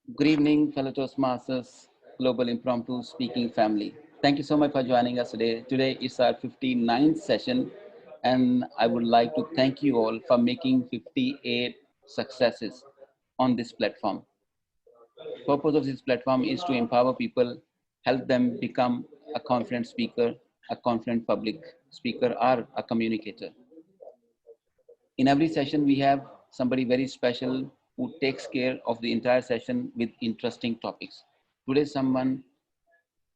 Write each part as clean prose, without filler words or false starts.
Good evening, fellow Toastmasters, Global Impromptu Speaking family. Thank you so much for joining us today. Today is our 59th session, and I would like to thank you all for making 58 successes on this platform. Purpose of this platform is to empower people, help them become a confident speaker, a confident public speaker, or a communicator. In every session, we have somebody very special who takes care of the entire session with interesting topics. Today, someone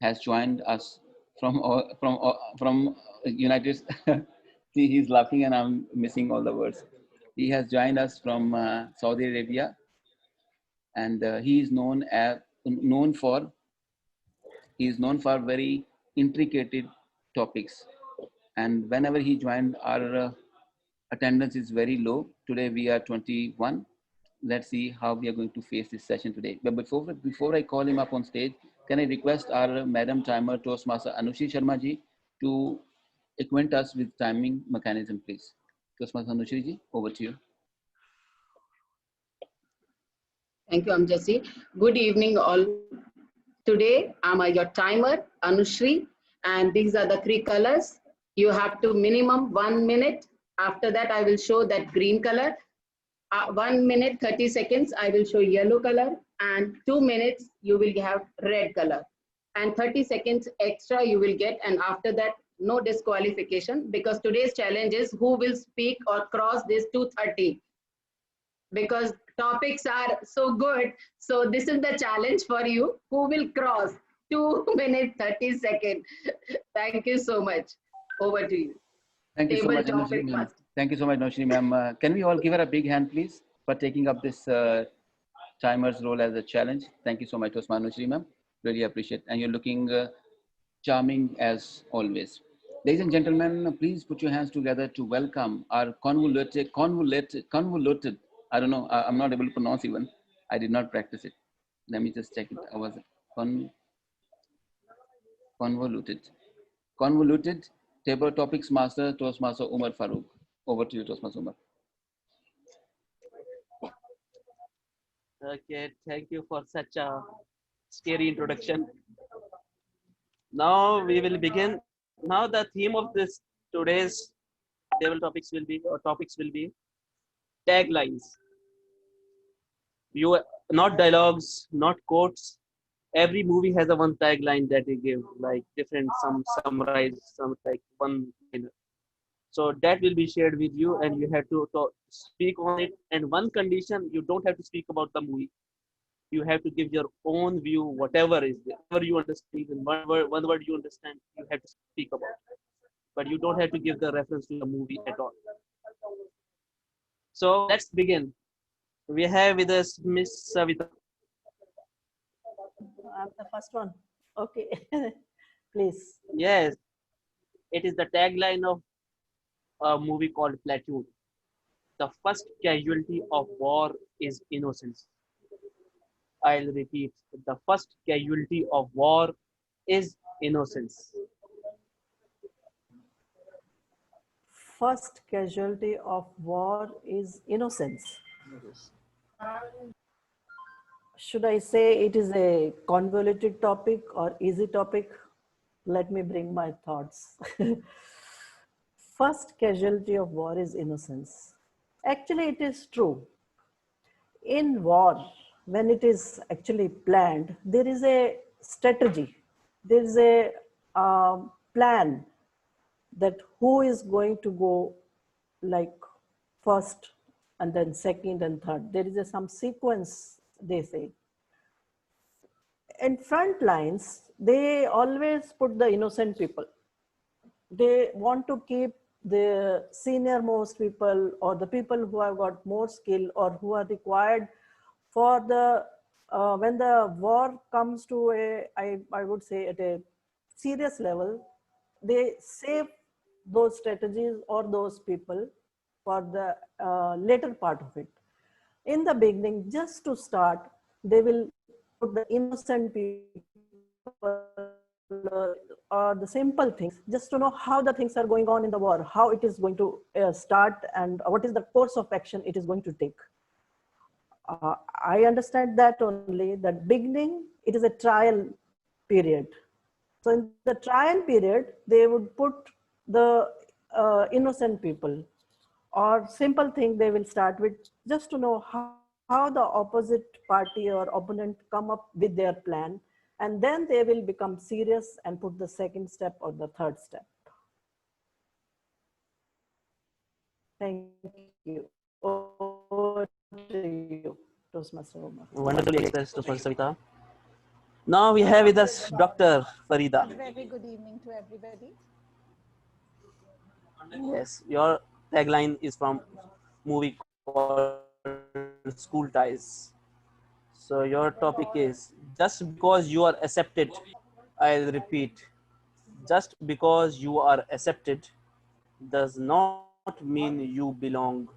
has joined us from United. See, he's laughing, and I'm missing all the words. He has joined us from Saudi Arabia, and he is known for very intricate topics. And whenever he joined, our attendance is very low. Today we are 21. Let's see how we are going to face this session today. But before I call him up on stage, can I request our Madam Timer Toastmaster Anushi Sharma ji to acquaint us with timing mechanism, please. Toastmaster Anushi ji, over to you. Thank you, Amjasi. Good evening, all. Today, I'm your timer, Anushri, and these are the three colors. You have to minimum 1 minute. After that, I will show that green color. 1 minute, 30 seconds, I will show yellow color, and 2 minutes, you will have red color. And 30 seconds extra you will get, and after that, no disqualification, because today's challenge is who will speak or cross this 2:30. Because topics are so good. So this is the challenge for you. Who will cross 2 minutes, 30 seconds? Thank you so much. Over to you. Thank you so much, Anushri ma'am. Thank you so much, Anushri ma'am. Can we all give her a big hand, please, for taking up this timer's role as a challenge? Thank you so much, Toastmaster Anushri ma'am. Really appreciate. And you're looking charming as always. Ladies and gentlemen, please put your hands together to welcome our convoluted, I don't know, I'm not able to pronounce even. I did not practice it. Let me just check it. How was it? Convoluted table topics master, Toastmaster Umar Farooq. Over to you, Toastmaster Umar. Okay, thank you for such a scary introduction. Now we will begin. Now the theme of this today's table topics will be taglines. You not dialogues, not quotes. Every movie has a one tagline that they give, like different, some summarize, some like one liner. So that will be shared with you, and you have to speak on it. And one condition, you don't have to speak about the movie. You have to give your own view, whatever is there, whatever you understand, even one word you understand, you have to speak about. But you don't have to give the reference to the movie at all. So let's begin. We have with us Miss Savita. I'm the first one. Okay, please. Yes, it is the tagline of a movie called Platoon. The first casualty of war is innocence. I'll repeat. The first casualty of war is innocence. First casualty of war is innocence. Should I say it is a convoluted topic or easy topic? Let me bring my thoughts. First casualty of war is innocence. Actually, it is true. In war, when it is actually planned, there is a strategy. There is a plan that who is going to go like first and then second and third. There is some sequence, they say. In front lines, they always put the innocent people. They want to keep the senior most people or the people who have got more skill or who are required for the, when the war comes to a, I would say at a serious level, they save those strategies or those people for the later part of it. In the beginning, just to start, they will put the innocent people or the simple things, just to know how the things are going on in the war, how it is going to start and what is the course of action it is going to take. I understand that only, that beginning, it is a trial period. So in the trial period, they would put the innocent people or simple thing they will start with, just to know how the opposite party or opponent come up with their plan. And then they will become serious and put the second step or the third step. Thank you. Over to you, Toastmaster Omar. Wonderfully expressed, Toastmaster Savita. Now we have with us Dr. Farida. A very good evening to everybody. Yes, your tagline is from movie called School Ties. So your topic is, just because you are accepted, I'll repeat, just because you are accepted does not mean you belong.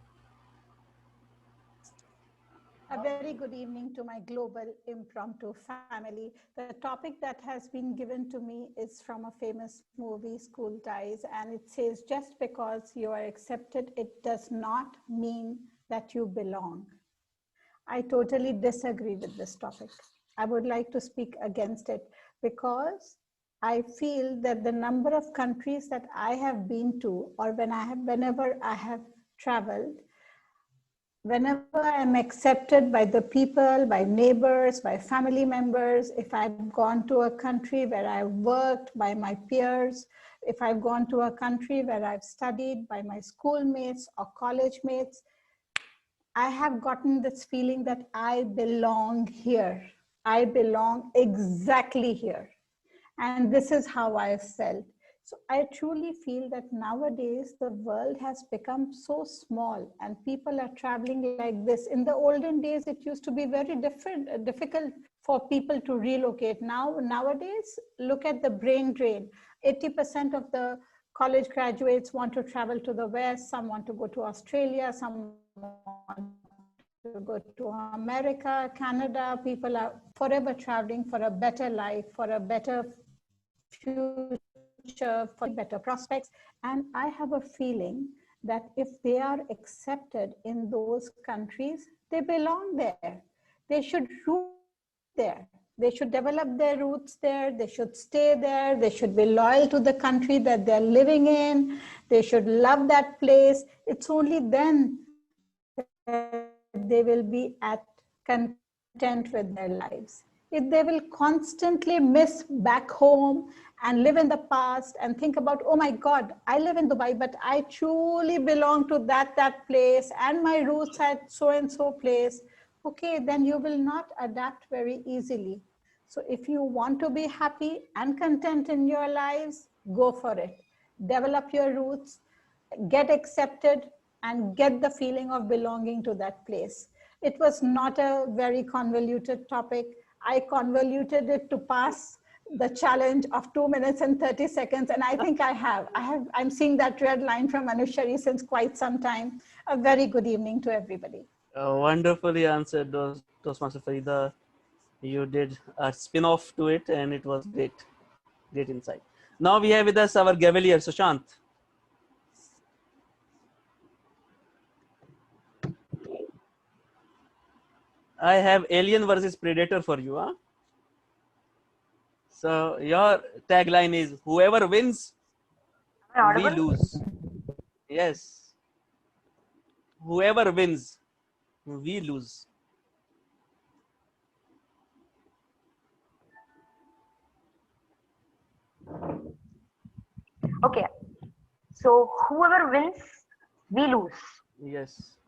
A very good evening to my global impromptu family. The topic that has been given to me is from a famous movie, School Ties, and it says, just because you are accepted, it does not mean that you belong. I totally disagree with this topic. I would like to speak against it because I feel that the number of countries that I have been to, or whenever I have traveled, whenever I'm accepted by the people, by neighbors, by family members, if I've gone to a country where I've worked, by my peers, if I've gone to a country where I've studied, by my schoolmates or college mates, I have gotten this feeling that I belong here. I belong exactly here. And this is how I felt. So I truly feel that nowadays the world has become so small and people are traveling like this. In the olden days, it used to be very difficult for people to relocate. Nowadays, look at the brain drain. 80% of the college graduates want to travel to the West, some want to go to Australia, some want to go to America, Canada. People are forever traveling for a better life, for a better future, for better prospects. And I have a feeling that if they are accepted in those countries, they belong there. They should root there. They should develop their roots there. They should stay there. They should be loyal to the country that they're living in. They should love that place. It's only then that they will be at content with their lives. If they will constantly miss back home and live in the past and think about, oh my God, I live in Dubai, but I truly belong to that place and my roots at so-and-so place, okay, then you will not adapt very easily. So if you want to be happy and content in your lives, go for it. Develop your roots, get accepted, and get the feeling of belonging to that place. It was not a very convoluted topic. I convoluted it to pass the challenge of 2 minutes and 30 seconds. And I think I'm seeing that red line from Anushari since quite some time. A very good evening to everybody. Wonderfully answered, Toastmaster Farida. You did a spin-off to it and it was great. Great insight. Now we have with us our Cavalier, Sushant. I have Alien versus Predator for you. Huh? So your tagline is, whoever wins, we lose. Yes. Whoever wins, we lose. Okay, so whoever wins, we lose. Yes.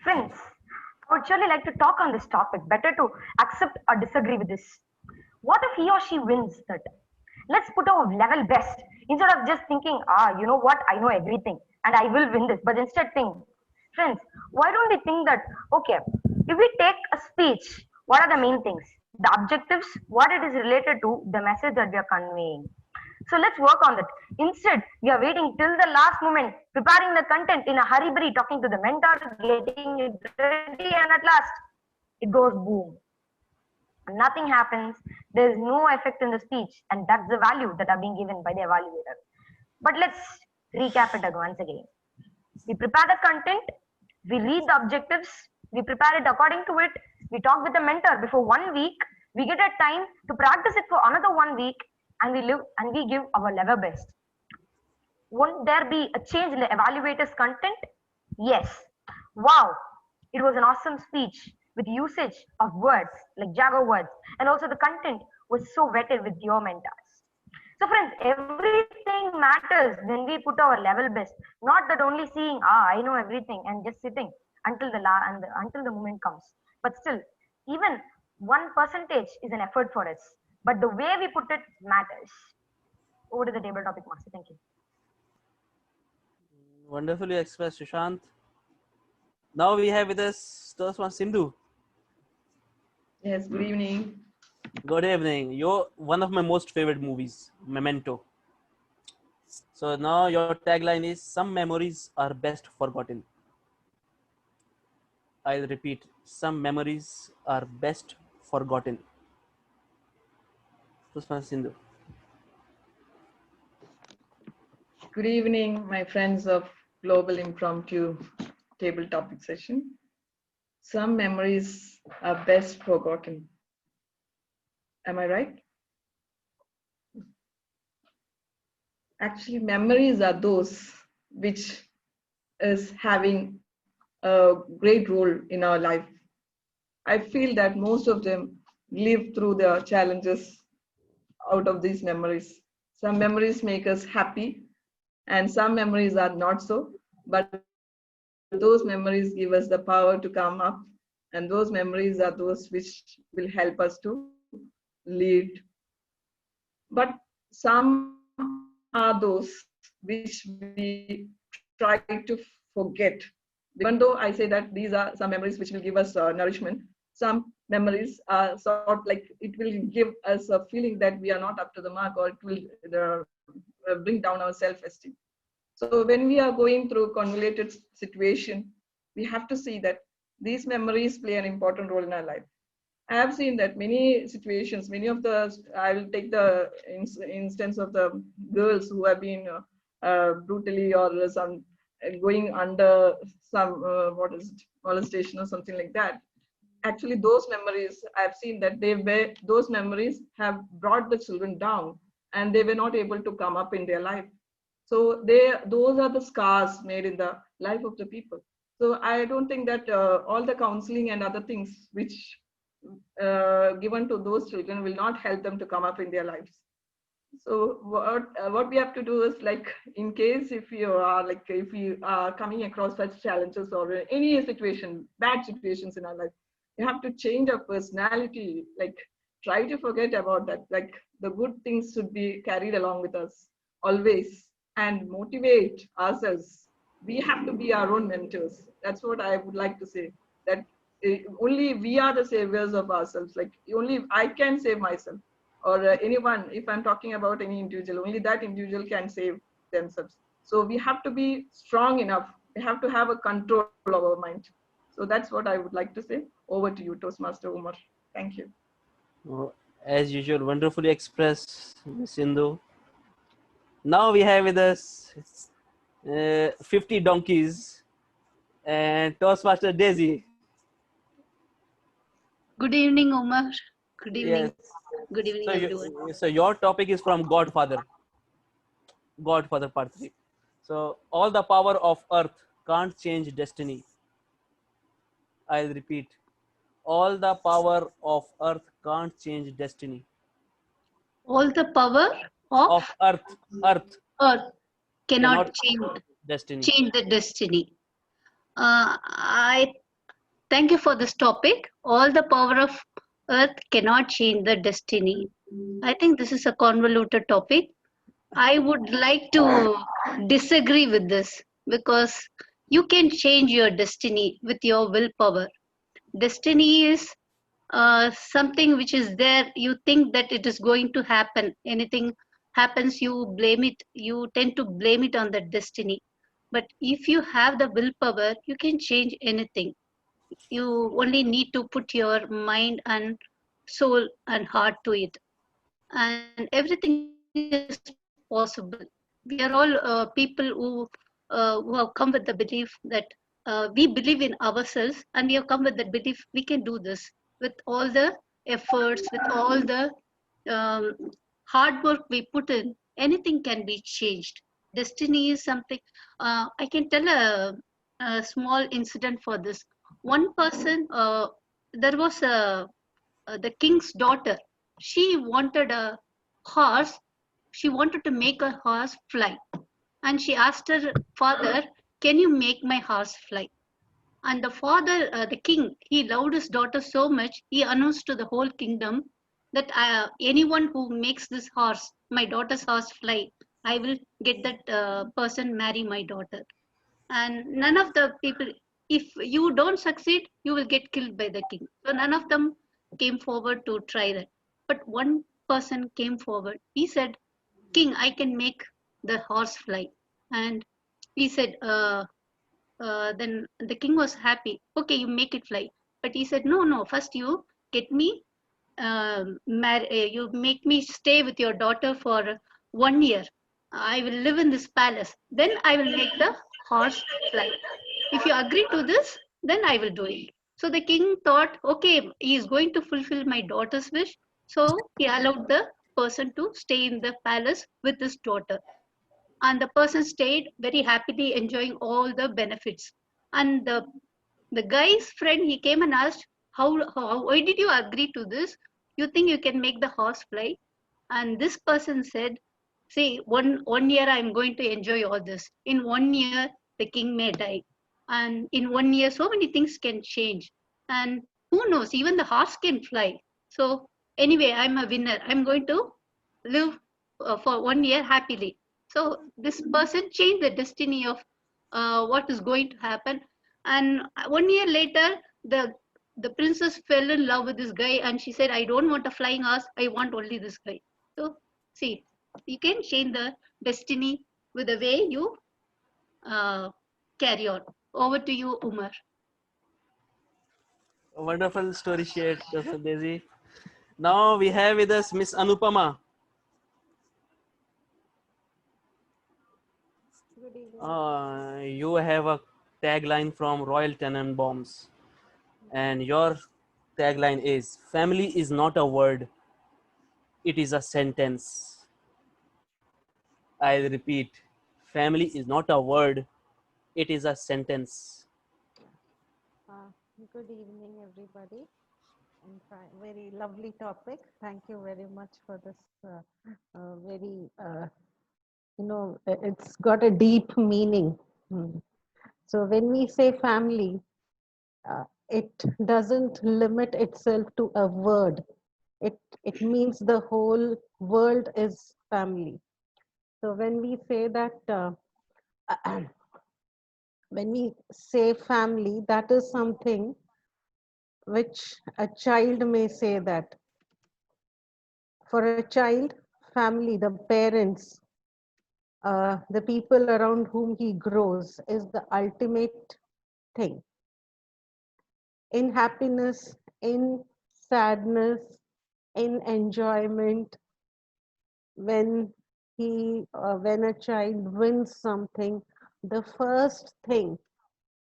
Friends, I would surely like to talk on this topic. Better to accept or disagree with this. What if he or she wins that? Let's put our level best instead of just thinking, you know what, I know everything and I will win this. But instead think, friends, why don't we think that, okay, if we take a speech, what are the main things? The objectives, what it is related to, the message that we are conveying. So let's work on that. Instead, we are waiting till the last moment, preparing the content in a hurry, talking to the mentor, getting it ready, and at last, it goes boom. Nothing happens. There is no effect in the speech, and that's the value that are being given by the evaluator. But let's recap it once again. We prepare the content, we read the objectives, We prepare it according to it. We talk with the mentor before 1 week. We get a time to practice it for another 1 week, and we live and we give our level best. Won't there be a change in the evaluator's content? Yes. Wow, it was an awesome speech with usage of words like Jago words, and also the content was so vetted with your mentors. So, friends, everything matters when we put our level best. Not that only seeing, I know everything and just sitting until until the moment comes. But still, even 1% is an effort for us. But the way we put it matters. Over to the table topic, Master. Thank you. Wonderfully expressed, Sushant. Now we have with us Tosma Sindhu. Yes, good evening. Good evening. You're one of my most favorite movies, Memento. So now your tagline is some memories are best forgotten. I'll repeat, some memories are best forgotten. Tosma Sindhu. Good evening, my friends of Global Impromptu Table Topic Session. Some memories are best forgotten. Am I right? Actually, memories are those which is having a great role in our life. I feel that most of them live through the challenges out of these memories. Some memories make us happy, and some memories are not so, but those memories give us the power to come up, and those memories are those which will help us to lead. But some are those which we try to forget. Even though I say that these are some memories which will give us nourishment, some memories are sort of like it will give us a feeling that we are not up to the mark, or it will bring down our self-esteem. So when we are going through convoluted situation, we have to see that these memories play an important role in our life. I have seen that many situations, many of the, I will take the instance of the girls who have been brutally or some going under some, what is it, molestation or something like that. Actually, those memories, I've seen that those memories have brought the children down, and they were not able to come up in their life. So those are the scars made in the life of the people. So I don't think that all the counseling and other things which given to those children will not help them to come up in their lives. So what we have to do is, like, in case if you are coming across such challenges or any situation, bad situations in our life, you have to change our personality. Like, try to forget about that. Like, the good things should be carried along with us always, and motivate ourselves. We have to be our own mentors. That's what I would like to say. That only we are the saviors of ourselves. Like, only I can save myself, or anyone. If I'm talking about any individual, only that individual can save themselves. So we have to be strong enough. We have to have a control of our mind. So that's what I would like to say. Over to you, Toastmaster Umar. Thank you. As usual, wonderfully expressed, Sindhu. Now we have with us 50 donkeys and Toastmaster Daisy. Good evening, Omar. Good evening. Yes. Good evening, everyone. So your topic is from Godfather. Godfather Part 3. So all the power of earth can't change destiny. I'll repeat. All the power of earth can't change destiny. All the power Of of earth earth cannot cannot destiny. change the destiny. I thank you for this topic. All the power of earth cannot change the destiny. I think this is a convoluted topic. I would like to disagree with this because you can change your destiny with your willpower. Destiny is something which is there. You think that it is going to happen. Anything happens, you blame it. You tend to blame it on the destiny. But if you have the willpower, you can change anything. You only need to put your mind and soul and heart to it, and everything is possible. We are all people who have come with the belief that we believe in ourselves, and we have come with that belief we can do this with all the efforts, with all the um, hard work we put in. Anything can be changed. Destiny is something. I can tell a small incident for this. One person, there was the king's daughter. She wanted a horse. She wanted to make a horse fly, and she asked her father, "Can you make my horse fly?" And the father, the king, he loved his daughter so much, he announced to the whole kingdom that anyone who makes this horse, my daughter's horse, fly, I will get that person marry my daughter. And none of the people, if you don't succeed, you will get killed by the king. So none of them came forward to try that. But one person came forward. He said, "King, I can make the horse fly." And he said, then the king was happy. "Okay, you make it fly." But he said, "No, no, first you get me, you make me stay with your daughter for 1 year. I will live in this palace. Then I will make the horse fly. If you agree to this, then I will do it." So the king thought, okay, he is going to fulfill my daughter's wish. So he allowed the person to stay in the palace with his daughter, and the person stayed very happily enjoying all the benefits. And the guy's friend, he came and asked, how why did you agree to this? You think you can make the horse fly? And this person said, "See, one year I'm going to enjoy all this. In 1 year the king may die, and in 1 year so many things can change, and who knows, even the horse can fly. So anyway, I'm a winner. I'm going to live for 1 year happily." So this person changed the destiny of what is going to happen. And 1 year later, the princess fell in love with this guy, and she said, "I don't want a flying horse. I want only this guy." So see, you can change the destiny with the way you uh, carry on. Over to you, Umar. A wonderful story shared, Dr. Daisy. Now we have with us Miss Anupama. Good evening. You have a tagline from Royal Tenenbaums, and your tagline is "Family is not a word, it is a sentence." I repeat, family is not a word, it is a sentence. Uh, Good evening, everybody. And very lovely topic. Thank you very much for this very, it's got a deep meaning. Hmm. So when we say family, it doesn't limit itself to a word. It means the whole world is family. So when we say that, when we say family, that is something which a child may say that. For a child, family, the parents, the people around whom he grows is the ultimate thing. In happiness, in sadness, in enjoyment, when when a child wins something, the first thing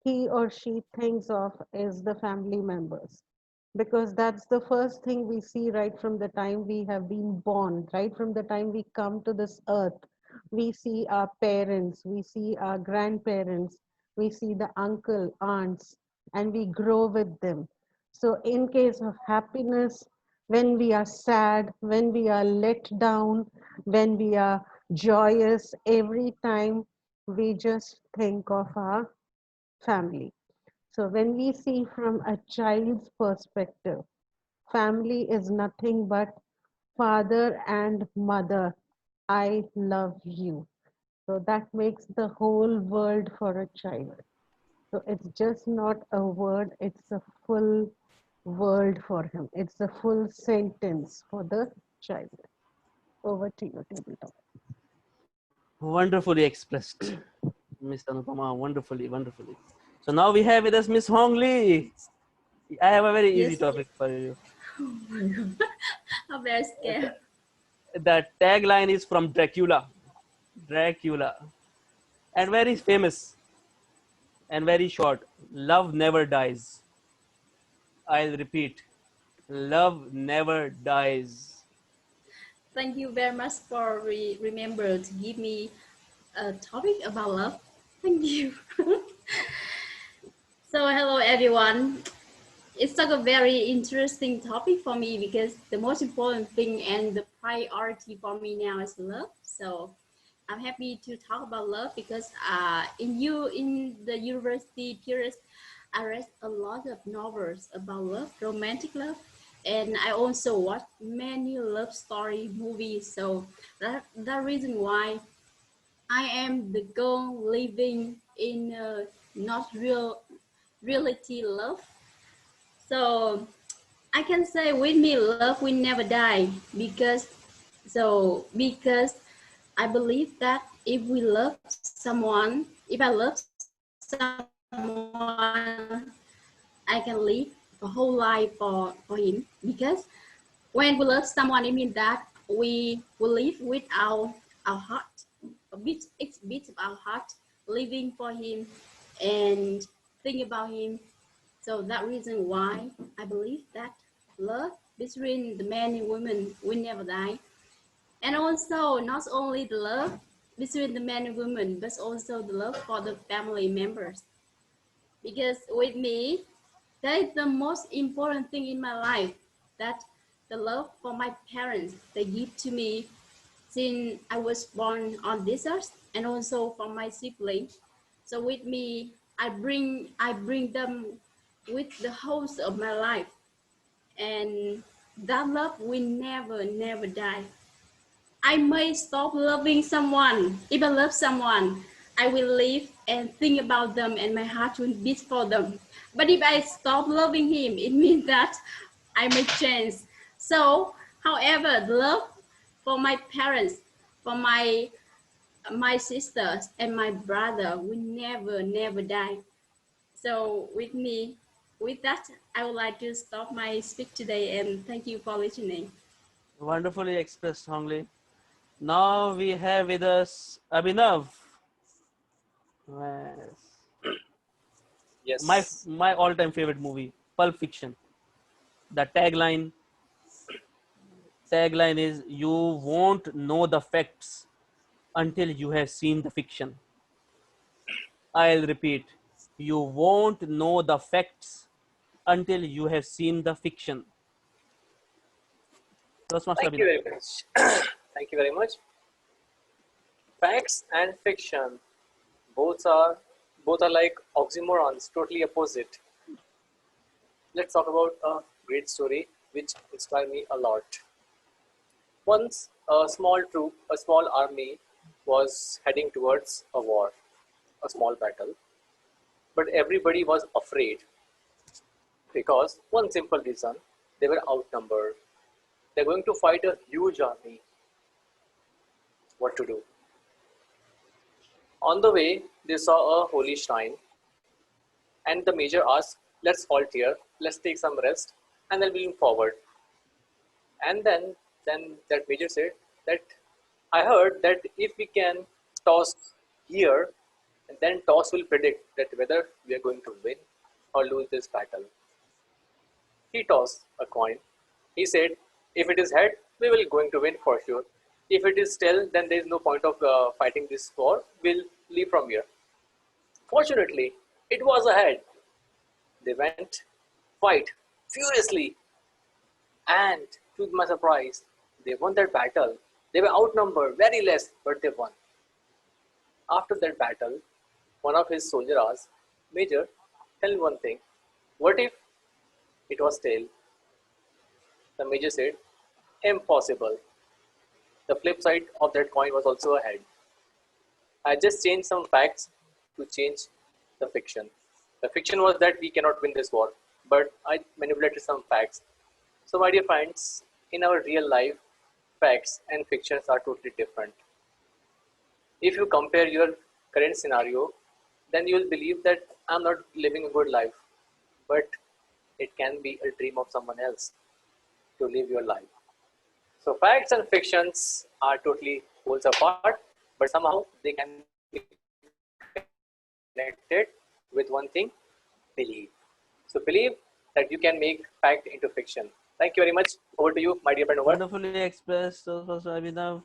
he or she thinks of is the family members, because that's the first thing we see right from the time we have been born, right from the time we come to this earth. We see our parents, we see our grandparents, we see the uncle, aunts, and we grow with them. So in case of happiness, when we are sad, when we are let down, when we are joyous, every time we just think of our family. So when we see from a child's perspective, family is nothing but father and mother. I love you. So that makes the whole world for a child. So it's just not a word, it's a full world for him. It's a full sentence for the child. Over to you, tabletop. Wonderfully expressed, Miss Anupama. Wonderfully, wonderfully. So now we have with us Miss Hong Lee. I have a very easy Yes. topic for you. Oh my God. I'm very scared. The tagline is from Dracula. Dracula. And very famous. and very short. Love never dies. I'll repeat. Love never dies. Thank you very much for remember to give me a topic about love. Thank you. So hello everyone. It's like a very interesting topic for me because the most important thing and the priority for me now is love. So I'm happy to talk about love because in the university period, I read a lot of novels about love, romantic love, and I also watch many love story movies. So that reason why I am the girl living in a not real reality love. So I can say with me, love will never die because I believe that if we love someone, if I love someone, I can live a whole life for him. Because when we love someone, it means that we will live with our heart, it's bit of our heart, living for him and think about him. So that reason why I believe that love between the man and woman will never die. And also not only the love between the man and woman, but also the love for the family members. Because with me, that is the most important thing in my life, that the love for my parents they give to me since I was born on this earth, and also for my siblings. So with me, I bring them with the host of my life, and that love will never die. I may stop loving someone. If I love someone, I will live and think about them and my heart will beat for them. But if I stop loving him, it means that I may change. So, however, the love for my parents, for my sisters and my brother will never die. So with me, with that, I would like to stop my speech today and thank you for listening. Wonderfully expressed, Hongli. Now we have with us Abhinav. Yes. Yes. My all-time favorite movie, Pulp Fiction. The tagline is you won't know the facts until you have seen the fiction. I'll repeat. You won't know the facts until you have seen the fiction. Toastmaster Thank you Abhinav. very much. Thank you very much. Facts and fiction, both are both are like oxymorons, totally opposite. Let's talk about a great story which inspired me a lot. Once a small army was heading towards a war, a small battle, but everybody was afraid because one simple reason, they were outnumbered. They're going to fight a huge army. What to do? On the way, they saw a holy shrine, and the major asked, "Let's halt here, let's take some rest, and then we'll move forward." And then that major said that I heard that if we can toss here, then toss will predict that whether we are going to win or lose this battle. He tossed a coin. He said, if it is head, we will going to win for sure. If it is tail, then there is no point of fighting this war. We'll leave from here. Fortunately, it was a head. They went fight furiously, and to my surprise, they won that battle. They were outnumbered, very less, but they won. After that battle, one of his soldiers asked, Major, tell me one thing. What if it was tail? The major said, impossible. The flip side of that coin was also a head. I just changed some facts to change the fiction. The fiction was that we cannot win this war, but I manipulated some facts. So, my dear friends, in our real life, facts and fictions are totally different. If you compare your current scenario, then you will believe that I'm not living a good life, but it can be a dream of someone else to live your life. So facts and fictions are totally poles apart, but somehow they can be connected with one thing, believe. So believe that you can make fact into fiction. Thank you very much. Over to you, my dear friend Umar. Wonderfully expressed, Abhinav.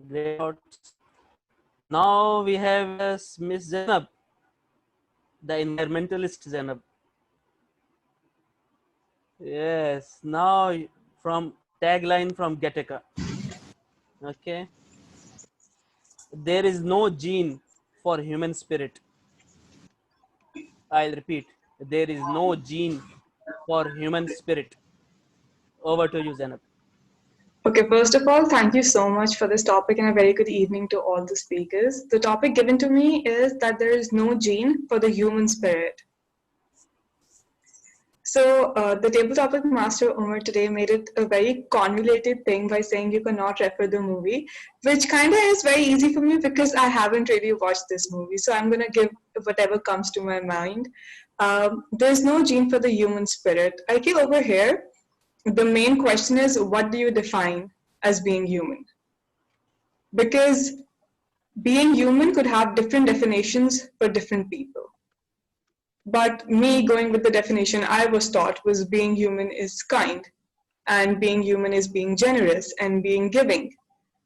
Great thoughts. Now we have Miss Zainab, the environmentalist Zainab. Yes, now from tagline from Gattaca. Okay. There is no gene for human spirit. I'll repeat. There is no gene for human spirit. Over to you, Zainab. Okay, first of all, thank you so much for this topic and a very good evening to all the speakers. The topic given to me is that there is no gene for the human spirit. So the table topic master Umar today made it a very convoluted thing by saying you cannot refer the movie, which kind of is very easy for me because I haven't really watched this movie. So I'm going to give whatever comes to my mind. There's no gene for the human spirit. I feel over here, the main question is, what do you define as being human? Because being human could have different definitions for different people. But me going with the definition I was taught was being human is kind, and being human is being generous and being giving.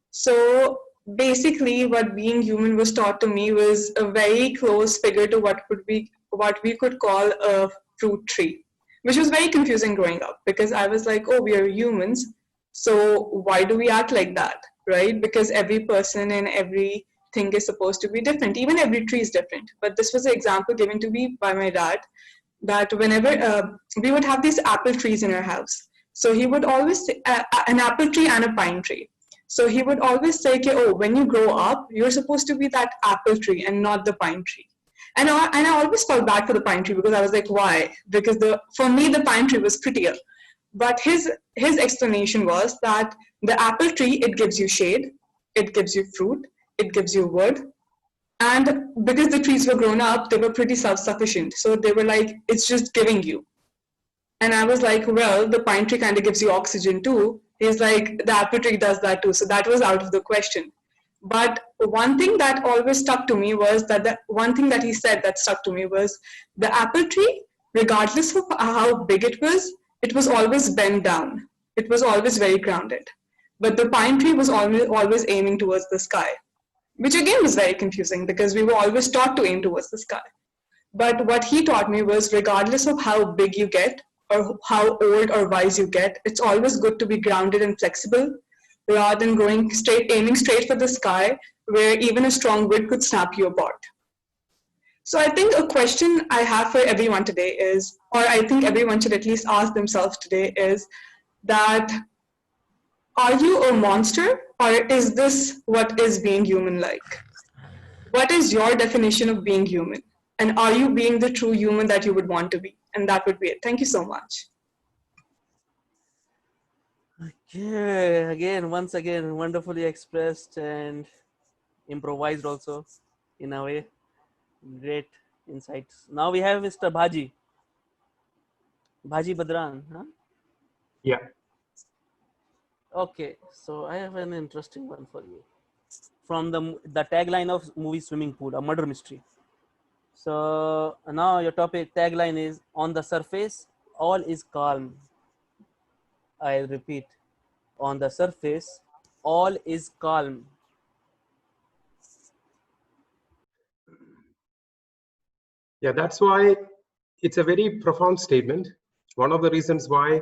So basically what being human was taught to me was a very close figure to what we could call a fruit tree, which was very confusing growing up because I was like, oh, we are humans, so why do we act like that, right? Because every person and everything is supposed to be different. Even every tree is different. But this was an example given to me by my dad that whenever we would have these apple trees in our house, so he would always say, an apple tree and a pine tree. So he would always say, oh, when you grow up, you're supposed to be that apple tree and not the pine tree. And I always felt bad for the pine tree because I was like, why? Because for me, the pine tree was prettier. But his explanation was that the apple tree, it gives you shade, it gives you fruit, it gives you wood. And because the trees were grown up, they were pretty self-sufficient. So they were like, it's just giving you. And I was like, well, the pine tree kind of gives you oxygen too. He's like, the apple tree does that too. So that was out of the question. But one thing that always stuck to me was that the one thing that he said that stuck to me was the apple tree, regardless of how big it was always bent down. It was always very grounded. But the pine tree was always aiming towards the sky, which again was very confusing because we were always taught to aim towards the sky. But what he taught me was regardless of how big you get or how old or wise you get, it's always good to be grounded and flexible rather than aiming straight for the sky where even a strong wind could snap you apart. So I think a question I have for everyone today is, or I think everyone should at least ask themselves today is that, are you a monster or is this what is being human like? What is your definition of being human? And are you being the true human that you would want to be? And that would be it. Thank you so much. Okay, once again, wonderfully expressed and improvised also in a way. Great insights. Now we have Mr. Bhaji Badran. Huh? Yeah. Okay, so I have an interesting one for you. From the tagline of movie Swimming Pool, a murder mystery. So now your topic tagline is, on the surface, all is calm. I'll repeat. On the surface, all is calm. Yeah, that's why it's a very profound statement. One of the reasons why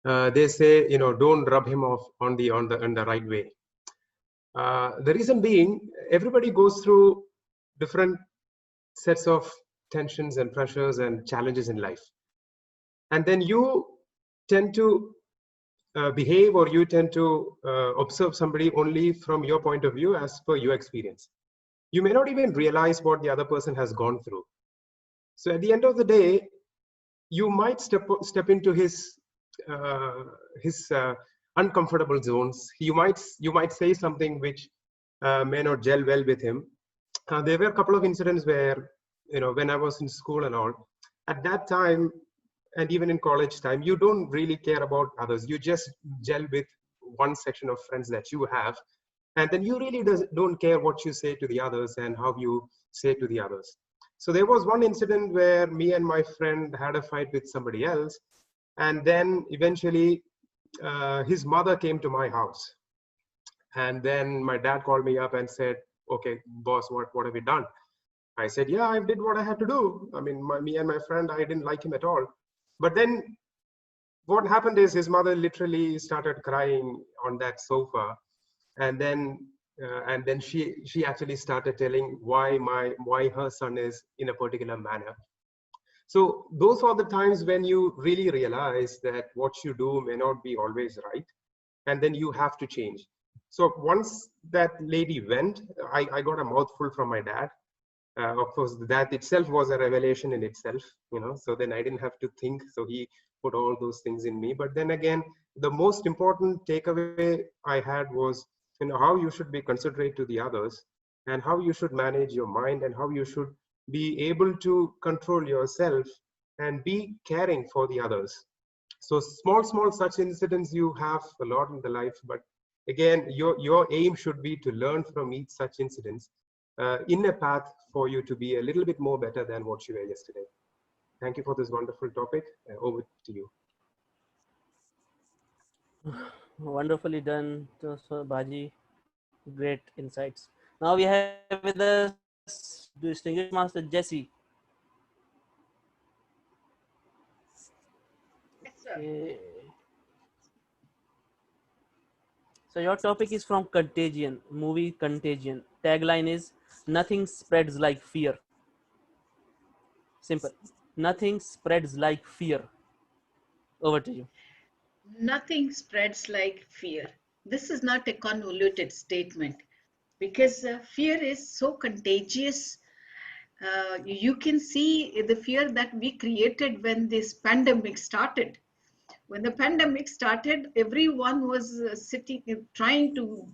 they say, don't rub him off on the right way. The reason being, everybody goes through different sets of tensions and pressures and challenges in life. And then you tend to behave, or you tend to observe somebody only from your point of view as per your experience. You may not even realize what the other person has gone through. So at the end of the day, you might step into his uncomfortable zones. You might say something which may not gel well with him. There were a couple of incidents where, when I was in school and all, at that time, and even in college time, you don't really care about others. You just gel with one section of friends that you have. And then you really don't care what you say to the others and how you say to the others. So there was one incident where me and my friend had a fight with somebody else, and then eventually his mother came to my house. And then my dad called me up and said, okay, boss, what have you done? I said, yeah, I did what I had to do. I mean, me and my friend, I didn't like him at all. But then what happened is his mother literally started crying on that sofa. And then she actually started telling why her son is in a particular manner. So those are the times when you really realize that what you do may not be always right, and then you have to change. So once that lady went, I got a mouthful from my dad. Of course, that itself was a revelation in itself, you know. So then I didn't have to think. So he put all those things in me. But then again, the most important takeaway I had was, you know, how you should be considerate to the others, and how you should manage your mind, and how you should be able to control yourself and be caring for the others. So small such incidents you have a lot in the life, but again, your aim should be to learn from each such incidents in a path for you to be a little bit more better than what you were yesterday. Thank you for this wonderful topic. Over to you. Wonderfully done, so Baji. Great insights. Now we have with us distinguished master Jesse. Okay. So your topic is from Contagion, movie Contagion. Tagline is nothing spreads like fear. Simple. Nothing spreads like fear. Over to you. Nothing spreads like fear. This is not a convoluted statement because fear is so contagious. You can see the fear that we created when this pandemic started. When the pandemic started, everyone was sitting, trying to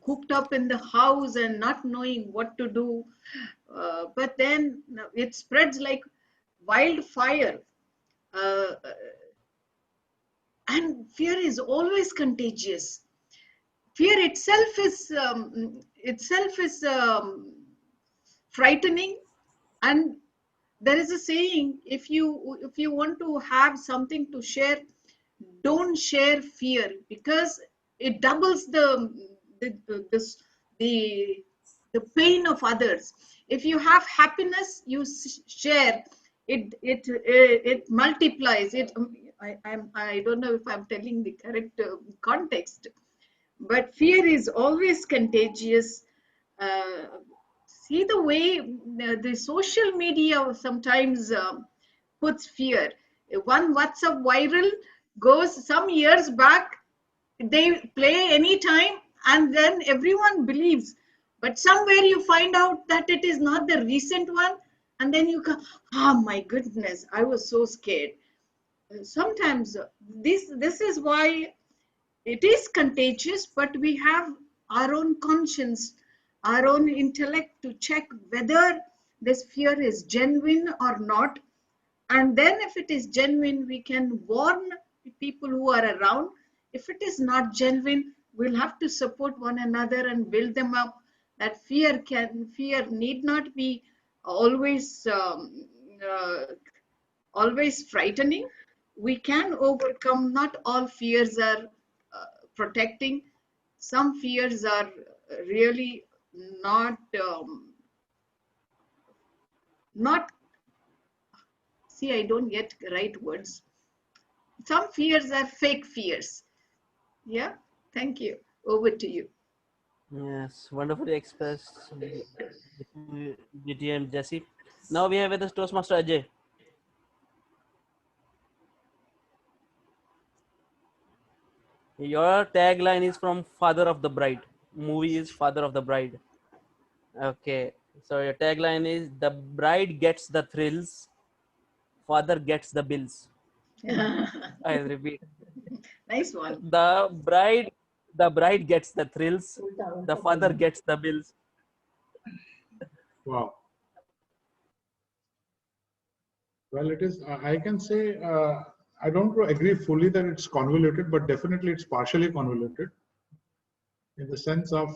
cooped up in the house and not knowing what to do. But then it spreads like wildfire. Uh, and fear is always contagious. Fear itself is frightening. And there is a saying: if you want to have something to share, don't share fear, because it doubles the the, the, the pain of others. If you have happiness, you share it. It multiplies it. I don't know if I'm telling the correct context, but fear is always contagious. uh, See the way the social media sometimes puts fear. One WhatsApp viral goes some years back, they play anytime, and then everyone believes. But somewhere you find out that it is not the recent one, and then you go, oh my goodness, I was so scared. Sometimes this is why it is contagious, but we have our own conscience, our own intellect to check whether this fear is genuine or not. And then if it is genuine, we can warn people who are around. If it is not genuine, we'll have to support one another and build them up. That fear need not be always always frightening. We can overcome. Not all fears are protecting. Some fears are really not not see, I don't get right words. Some fears are fake fears. Yeah, thank you. Over to you. Yes, wonderfully expressed, GTM Jesse. Now we have with us Toastmaster Ajay. Your tagline is from Father of the Bride. Movie is Father of the Bride. Okay, so your tagline is the bride gets the thrills, father gets the bills. I'll repeat. Nice one. The bride gets the thrills, the father gets the bills. Wow. Well, it is, I can say, I don't agree fully that it's convoluted, but definitely it's partially convoluted in the sense of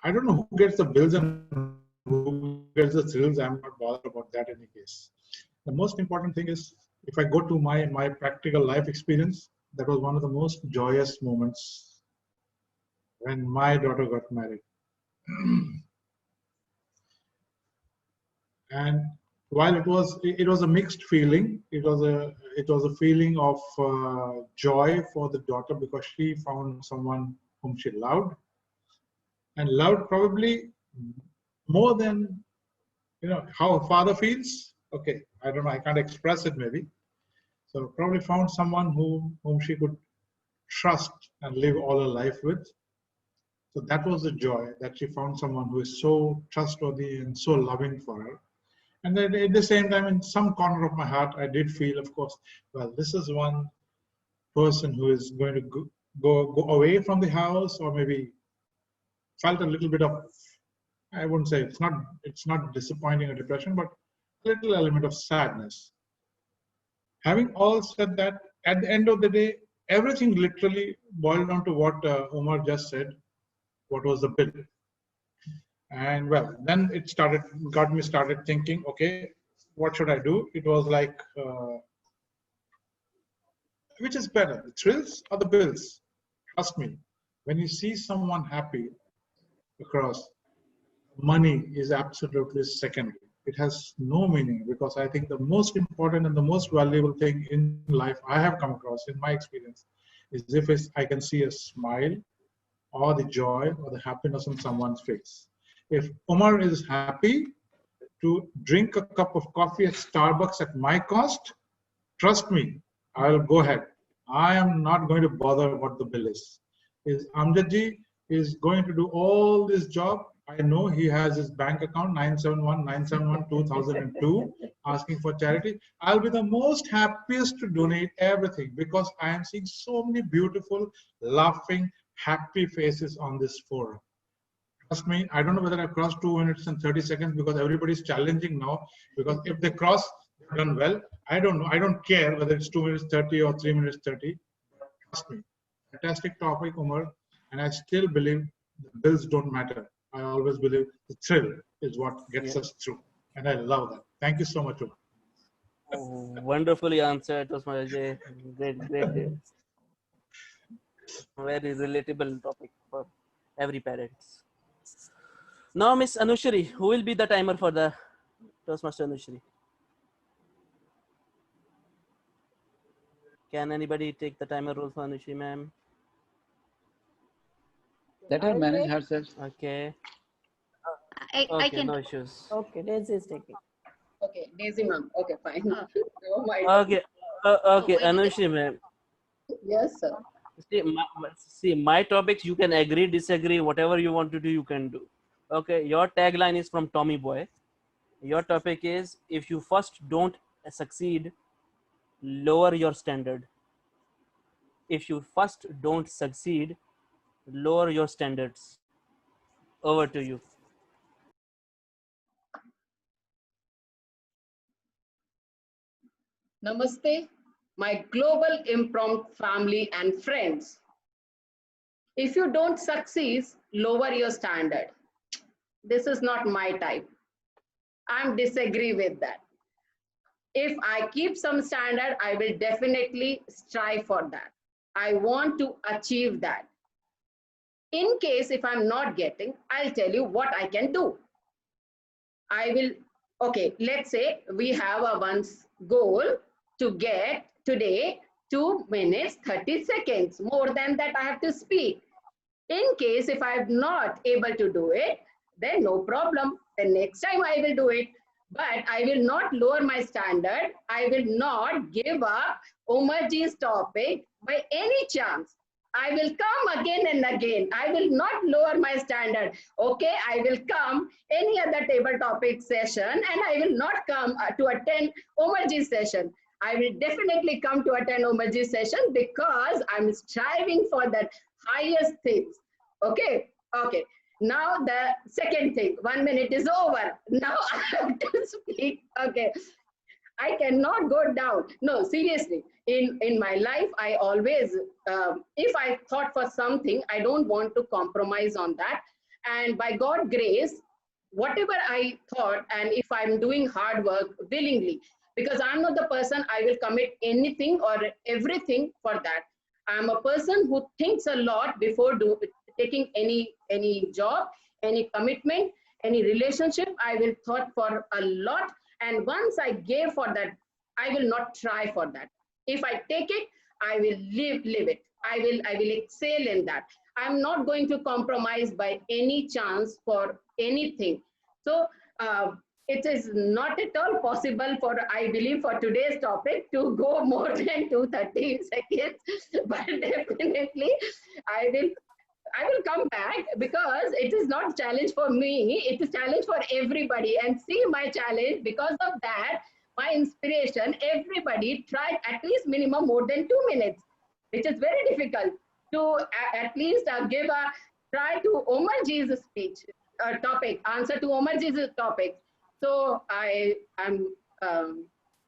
I don't know who gets the bills and who gets the thrills. I'm not bothered about that in any case. The most important thing is, if I go to my practical life experience, that was one of the most joyous moments when my daughter got married. And while it was a mixed feeling, it was a feeling of joy for the daughter because she found someone whom she loved, and loved probably more than how a father feels. Okay, I don't know, I can't express it maybe. So probably found someone whom she could trust and live all her life with. So that was the joy, that she found someone who is so trustworthy and so loving for her. And then at the same time, in some corner of my heart, I did feel, of course, well, this is one person who is going to go away from the house, or maybe felt a little bit of, I wouldn't say it's not disappointing or depression, but a little element of sadness. Having all said that, at the end of the day, everything literally boiled down to what Omar just said. What was the bill? And well, then it got me started thinking, okay, what should I do? It was like, which is better, the thrills or the bills? Trust me, when you see someone happy across, money is absolutely secondary. It has no meaning, because I think the most important and the most valuable thing in life I have come across in my experience is if I can see a smile or the joy or the happiness on someone's face. If Omar is happy to drink a cup of coffee at Starbucks at my cost, trust me, I'll go ahead. I am not going to bother what the bill is. Is Amjadji is going to do all this job. I know he has his bank account 971-971-2002 asking for charity. I'll be the most happiest to donate everything, because I am seeing so many beautiful, laughing, happy faces on this forum. Trust me, I don't know whether I've crossed 2 minutes and 30 seconds, because everybody's challenging now. Because if they cross, they've done well. I don't know. I don't care whether it's 2 minutes 30 or 3 minutes 30. Trust me. Fantastic topic, Umar. And I still believe the bills don't matter. I always believe the thrill is what gets us through. And I love that. Thank you so much, Umar. Oh, wonderfully answered, Tosmaje. Great. Very relatable topic for every parents. Now, Miss Anushri, who will be the timer for the Toastmaster Anushri? Can anybody take the timer role for Anushri, ma'am? Let her manage herself. Okay. I can. No issues. Okay, Daisy is taking. Okay, Daisy ma'am. Okay, fine. Oh my Okay. Okay, Anushri, ma'am. Yes, sir. See, my topics, you can agree, disagree, whatever you want to do, you can do. Okay, your tagline is from Tommy Boy. Your topic is, if you first don't succeed, lower your standard. If you first don't succeed, lower your standards. Over to you. Namaste, my global impromptu family and friends. If you don't succeed, lower your standard. This is not my type. I disagree with that. If I keep some standard, I will definitely strive for that. I want to achieve that. In case if I'm not getting, I'll tell you what I can do. I will, okay, let's say we have a once goal to get today 2 minutes 30 seconds. More than that I have to speak. In case if I'm not able to do it, then no problem. The next time I will do it. But I will not lower my standard. I will not give up Omarji's topic by any chance. I will come again and again. I will not lower my standard. Okay, I will come any other table topic session, and I will not come to attend Omarji's session. I will definitely come to attend Omarji's session because I'm striving for that highest things. Okay, okay. Now the second thing, 1 minute is over. Now I have to speak. Okay, I cannot go down. No, seriously. In my life, I always, if I thought for something, I don't want to compromise on that. And by God grace, whatever I thought, and if I'm doing hard work willingly, because I'm not the person I will commit anything or everything for that. I'm a person who thinks a lot before taking any job, any commitment, any relationship. I will thought for a lot, and once I gave for that, I will not try for that. If I take it, I will live it. I will excel in that. I'm not going to compromise by any chance for anything. So it is not at all possible for, I believe, for today's topic to go more than 230 seconds, but definitely I will come back, because it is not challenge for me, it is challenge for everybody. And see my challenge, because of that, my inspiration, everybody tried at least minimum more than 2 minutes, which is very difficult to at least give a try to Omar Jesus speech topic, answer to Omar Jesus topic. So I am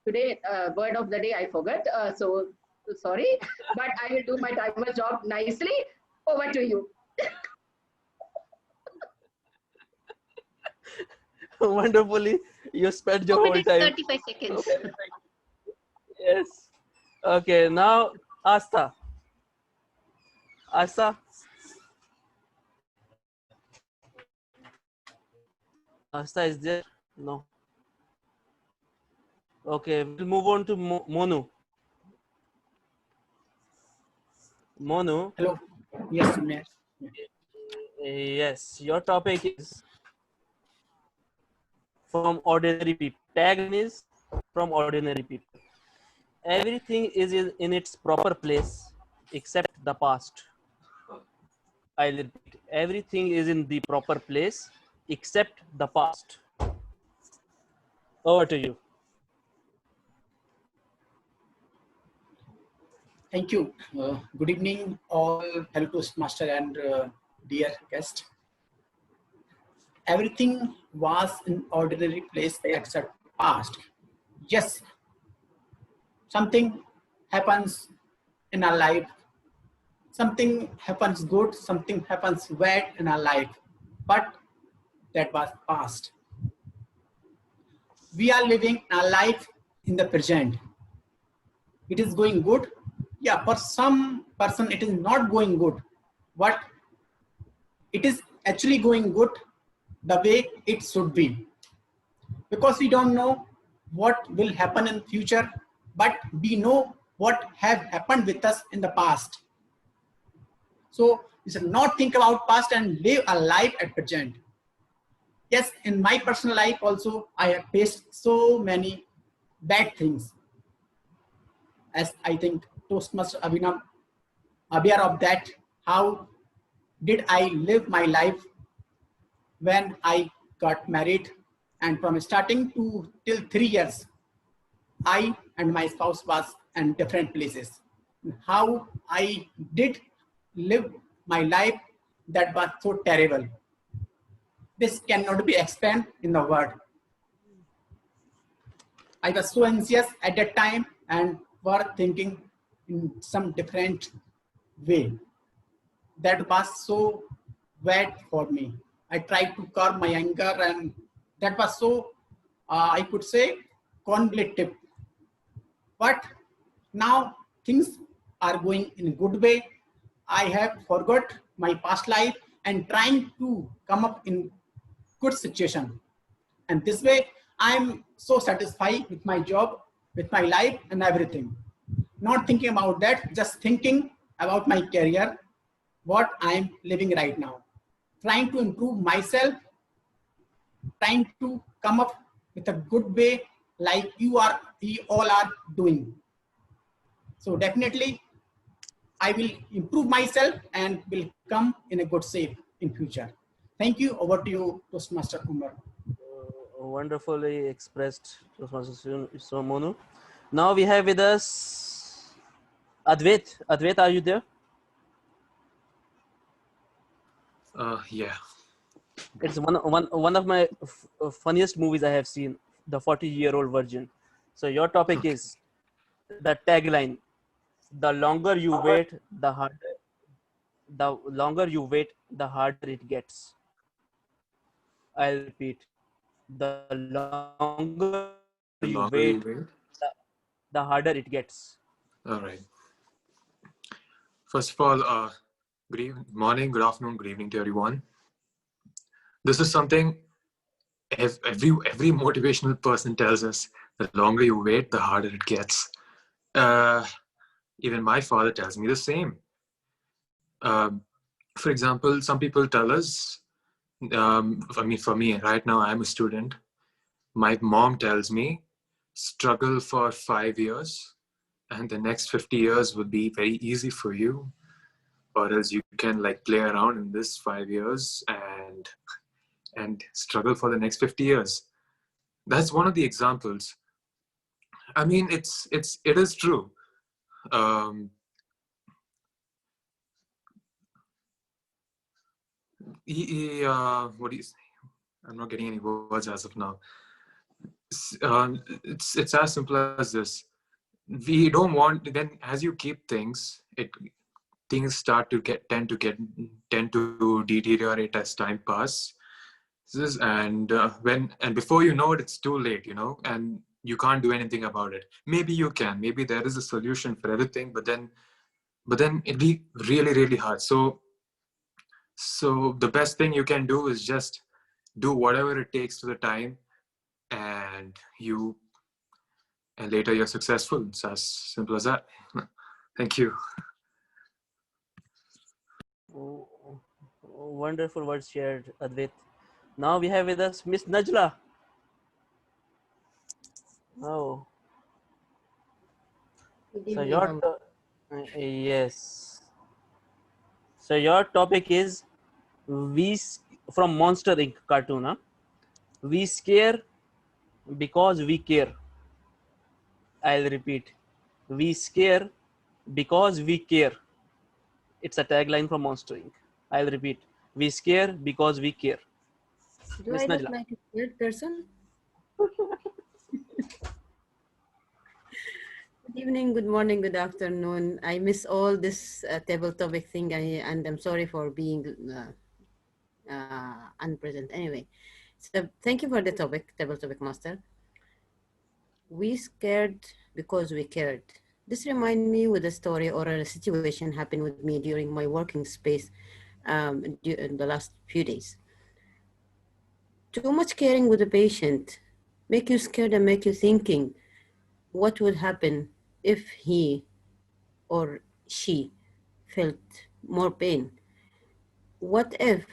today word of the day I forgot. So sorry, but I will do my timer job nicely. Over to you. Wonderfully, you spent your 2 whole minutes, time. 35 seconds. Yes. Okay, now Asta. Asta. Asta is there? No. Okay, we'll move on to Monu. Monu. Hello. Yes, Mayor. Yes, your topic is from ordinary people. Tagline is from ordinary people. Everything is in its proper place except the past. I'll repeat. Everything is in the proper place except the past. Over to you. Thank you. Good evening, all fellow Toastmaster and dear guest. Everything was in ordinary place except past. Yes, something happens in our life. Something happens good, something happens bad in our life. But that was past. We are living a life in the present. It is going good. Yeah, for some person it is not going good, but it is actually going good the way it should be, because we don't know what will happen in future, but we know what have happened with us in the past. So we should not think about past and live a life at present. Yes, in my personal life also I have faced so many bad things, as I think Toastmaster Abhinav aware of that. How did I live my life when I got married, and from starting to till 3 years, I and my spouse was in different places. How I did live my life, that was so terrible. This cannot be explained in the word. I was so anxious at that time and were thinking in some different way. That was so bad for me. I tried to curb my anger, and that was so, I could say, conflictive. But now things are going in a good way. I have forgot my past life and trying to come up in good situation. And this way, I'm so satisfied with my job, with my life and everything. Not thinking about that, just thinking about my career, what I'm living right now. Trying to improve myself, trying to come up with a good way like you all are doing. So definitely, I will improve myself and will come in a good shape in future. Thank you. Over to you, Toastmaster Umar. Wonderfully expressed, Monu. Now we have with us Advait. Advait, are you there? Yeah. It's one of my funniest movies I have seen, the 40-year-old virgin. So your topic is the tagline: the longer you wait, the harder it gets. I'll repeat. The longer you wait, The longer you wait. the harder it gets. All right. First of all, morning, good afternoon, good evening to everyone. This is something every motivational person tells us. The longer you wait, the harder it gets. Even my father tells me the same. For example, some people tell us, for me, right now, I'm a student. My mom tells me, struggle for 5 years, and the next 50 years will be very easy for you. Or else you can like play around in this 5 years and struggle for the next 50 years. That's one of the examples. I mean, it is true. Um, what do you say? I'm not getting any words as of now. It's as simple as this. We don't want, then as you keep things start to tend to deteriorate as time pass. And before you know it, it's too late, and you can't do anything about it. Maybe you can. Maybe there is a solution for everything, but then it'd be really, really hard. So the best thing you can do is just do whatever it takes to the time, and later you're successful. It's as simple as that. Thank you. Oh, wonderful words shared, Advait. Now we have with us Miss Najla. Oh, Good so evening. yes. So your topic is from Monster Inc. cartoon. Huh? We scare because we care. I'll repeat. We scare because we care. It's a tagline from Monster Inc. I'll repeat. We scare because we care. Do Miss I look Najla. like a weird person? Good evening, good morning, good afternoon. I miss all this table topic thing, and I'm sorry for being unpresent. Anyway, so thank you for the topic, table topic master. We scared because we cared. This reminds me with a story or a situation happened with me during my working space in the last few days. Too much caring with a patient make you scared and make you thinking what would happen if he or she felt more pain. What if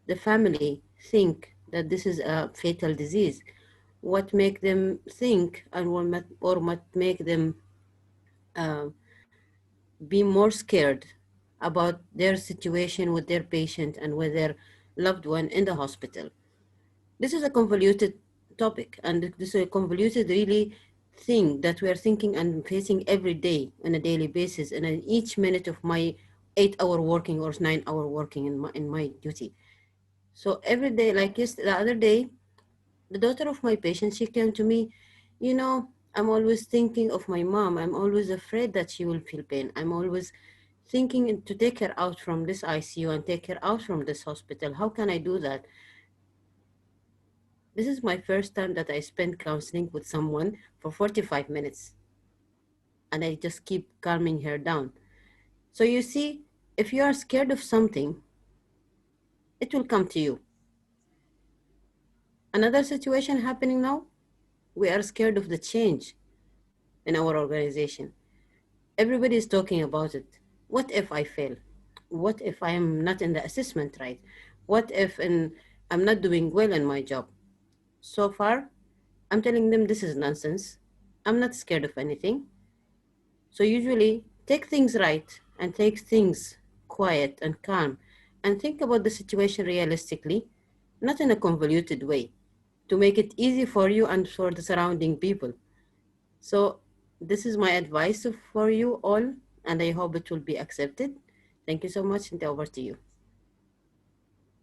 the family think that this is a fatal disease? What make them think and what make them uh, be more scared about their situation with their patient and with their loved one in the hospital? This is a convoluted topic, and this is a convoluted really thing that we are thinking and facing every day on a daily basis and in each minute of my 8 hour working or 9 hour working in my duty. So every day, like the other day, the daughter of my patient, she came to me, I'm always thinking of my mom. I'm always afraid that she will feel pain. I'm always thinking to take her out from this ICU and take her out from this hospital. How can I do that? This is my first time that I spent counseling with someone for 45 minutes. And I just keep calming her down. So you see, if you are scared of something, it will come to you. Another situation happening now, we are scared of the change in our organization. Everybody is talking about it. What if I fail? What if I am not in the assessment right? What if I'm not doing well in my job? So far, I'm telling them this is nonsense. I'm not scared of anything. So usually take things right and take things quiet and calm and think about the situation realistically, not in a convoluted way, to make it easy for you and for the surrounding people. So this is my advice for you all, and I hope it will be accepted. Thank you so much, and over to you.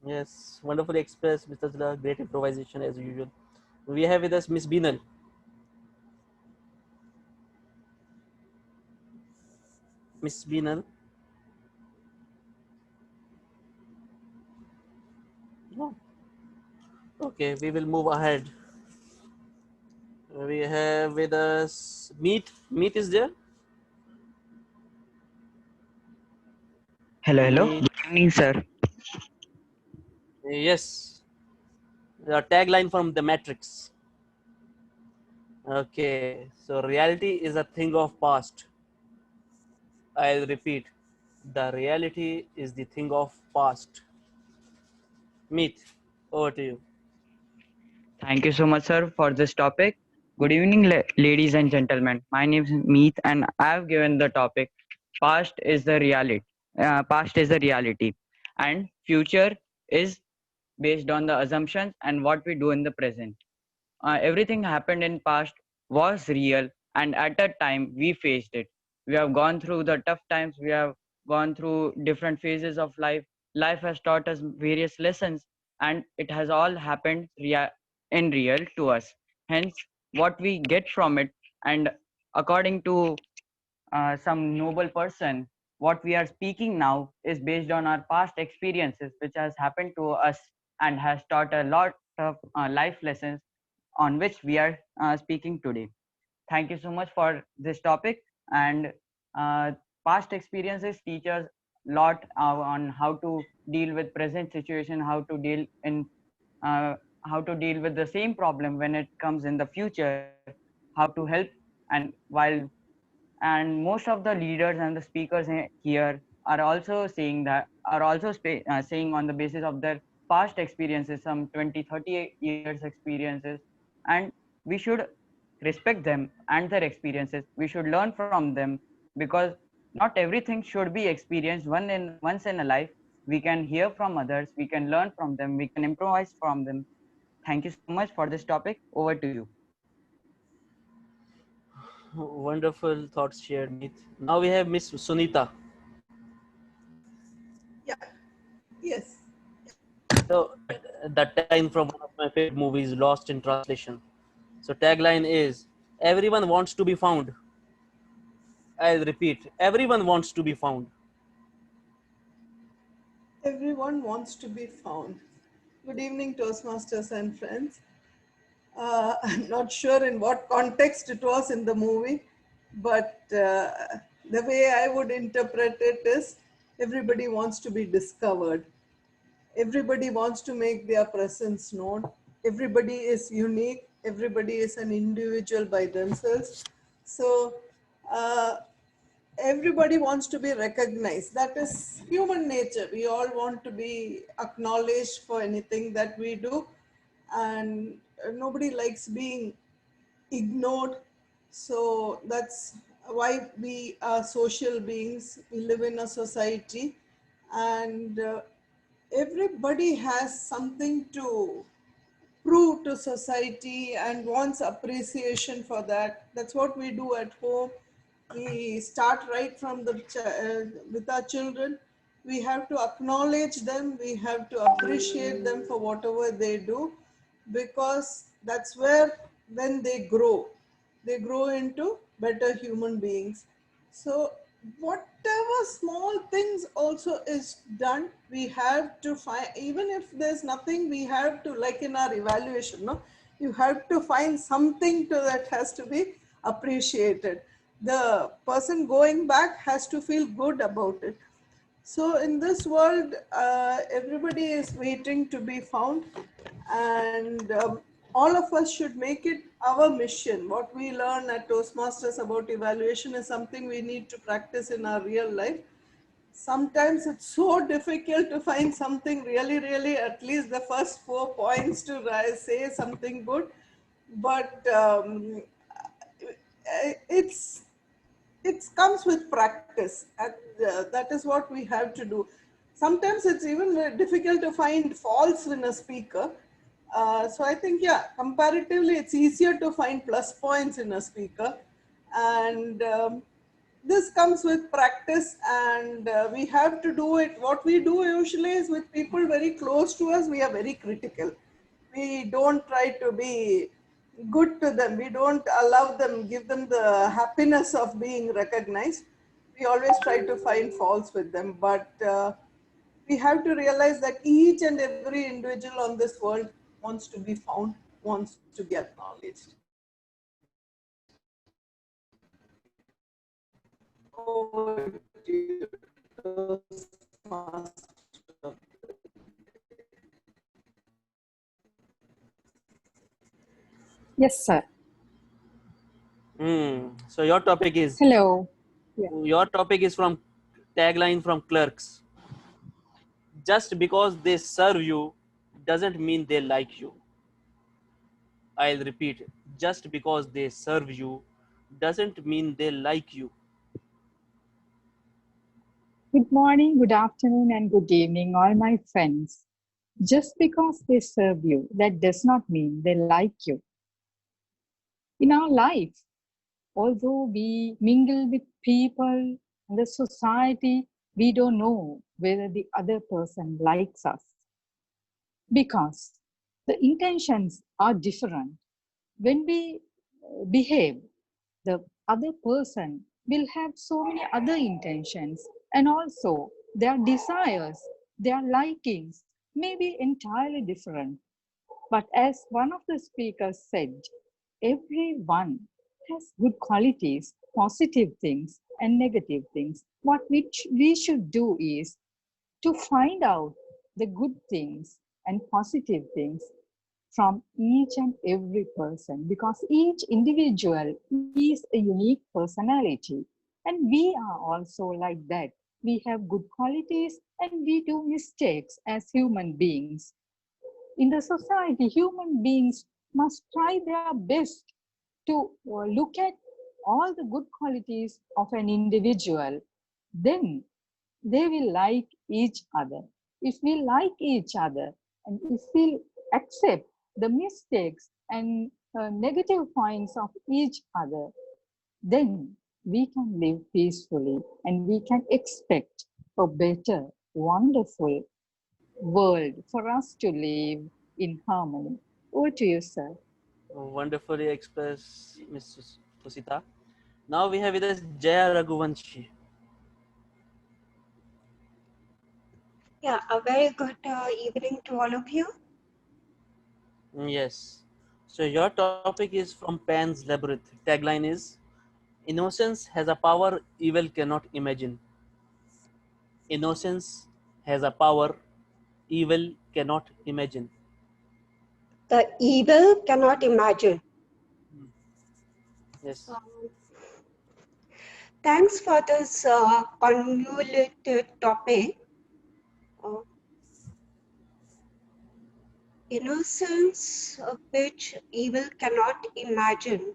Yes, wonderfully expressed, Mr. Zla. Great improvisation as usual. We have with us Miss Beenal. Miss Beenal. No. Okay, we will move ahead. We have with us Meet. Meet is there? Hello, hello. Meet. Good evening, sir. Yes. The tagline from The Matrix. Okay, so reality is a thing of past. I'll repeat. The reality is the thing of past. Meet. Over to you. Thank you so much, sir, for this topic. Good evening, ladies and gentlemen. My name is Meet, and I have given the topic past is the reality. Past is the reality, and future is based on the assumptions and what we do in the present. Everything happened in past was real, and at that time we faced it. We have gone through the tough times. We have gone through different phases of life. Life has taught us various lessons, and it has all happened in real to us. Hence what we get from it, and according to some noble person, what we are speaking now is based on our past experiences which has happened to us and has taught a lot of life lessons on which we are speaking today. Thank you so much for this topic. And uh, past experiences teach us a lot on how to deal with present situation, uh, how to deal with the same problem when it comes in the future, how to help. And while and most of the leaders and the speakers here are also saying that are also saying on the basis of their past experiences, some 20, 30 years experiences, and we should respect them and their experiences. We should learn from them, because not everything should be experienced once in a life. We can hear from others, we can learn from them, we can improvise from them. Thank you so much for this topic. Over to you. Wonderful thoughts shared, Meet. Now we have Miss Sunita. Yeah. Yes. So the tagline from one of my favorite movies, Lost in Translation. So tagline is, everyone wants to be found. I'll repeat, everyone wants to be found. Everyone wants to be found. Good evening, Toastmasters and friends. I'm not sure in what context it was in the movie, but the way I would interpret it is everybody wants to be discovered. Everybody wants to make their presence known. Everybody is unique. Everybody is an individual by themselves. So everybody wants to be recognized. That is human nature. We all want to be acknowledged for anything that we do, and nobody likes being ignored. So that's why we are social beings. We live in a society, and everybody has something to prove to society and wants appreciation for that. That's what we do at home. We start right from the with our children. We have to acknowledge them. We have to appreciate them for whatever they do, because that's where when they grow into better human beings. So whatever small things also is done, we have to find, even if there's nothing, we have to, like in our evaluation, no, you have to find something to that has to be appreciated. The person going back has to feel good about it. So in this world, everybody is waiting to be found, and all of us should make it our mission. What we learn at Toastmasters about evaluation is something we need to practice in our real life. Sometimes it's so difficult to find something really, at least the first 4 points to say something good, but it's it comes with practice, and that is what we have to do. Sometimes it's even difficult to find faults in a speaker. So I think, yeah, comparatively it's easier to find plus points in a speaker, and this comes with practice, and we have to do it. What we do usually is, with people very close to us, we are very critical. We don't try to be good to them. We don't allow them, give them the happiness of being recognized. We always try to find faults with them, but we have to realize that each and every individual on this world wants to be found, wants to be acknowledged. Over to you, Toastmaster. Yes, sir. So your topic is Hello. Yeah. your topic is from tagline from Clerks. Just because they serve you doesn't mean they like you. I'll repeat. Just because they serve you doesn't mean they like you. Good morning, good afternoon, and good evening, all my friends. Just because they serve you, that does not mean they like you. In our life, although we mingle with people and the society, we don't know whether the other person likes us because the intentions are different. When we behave, the other person will have so many other intentions, and also their desires, their likings may be entirely different. But as one of the speakers said, everyone has good qualities, positive things, and negative things. What which we should do is to find out the good things and positive things from each and every person, because each individual is a unique personality, and we are also like that. We have good qualities and we do mistakes as human beings. In the society, human beings must try their best to look at all the good qualities of an individual. Then they will like each other. If we like each other and if we accept the mistakes and negative points of each other, then we can live peacefully and we can expect a better, wonderful world for us to live in harmony. Over to you, sir. Wonderfully expressed, Mrs. Tusita. Now we have with us Jaya Raghuvanshi. Yeah, a very good evening to all of you. Yes. So your topic is from Pan's Labyrinth. Tagline is Innocence has a power evil cannot imagine. Innocence has a power evil cannot imagine. The evil cannot imagine. Yes. Thanks for this convoluted topic. Uh, Innocence which evil cannot imagine.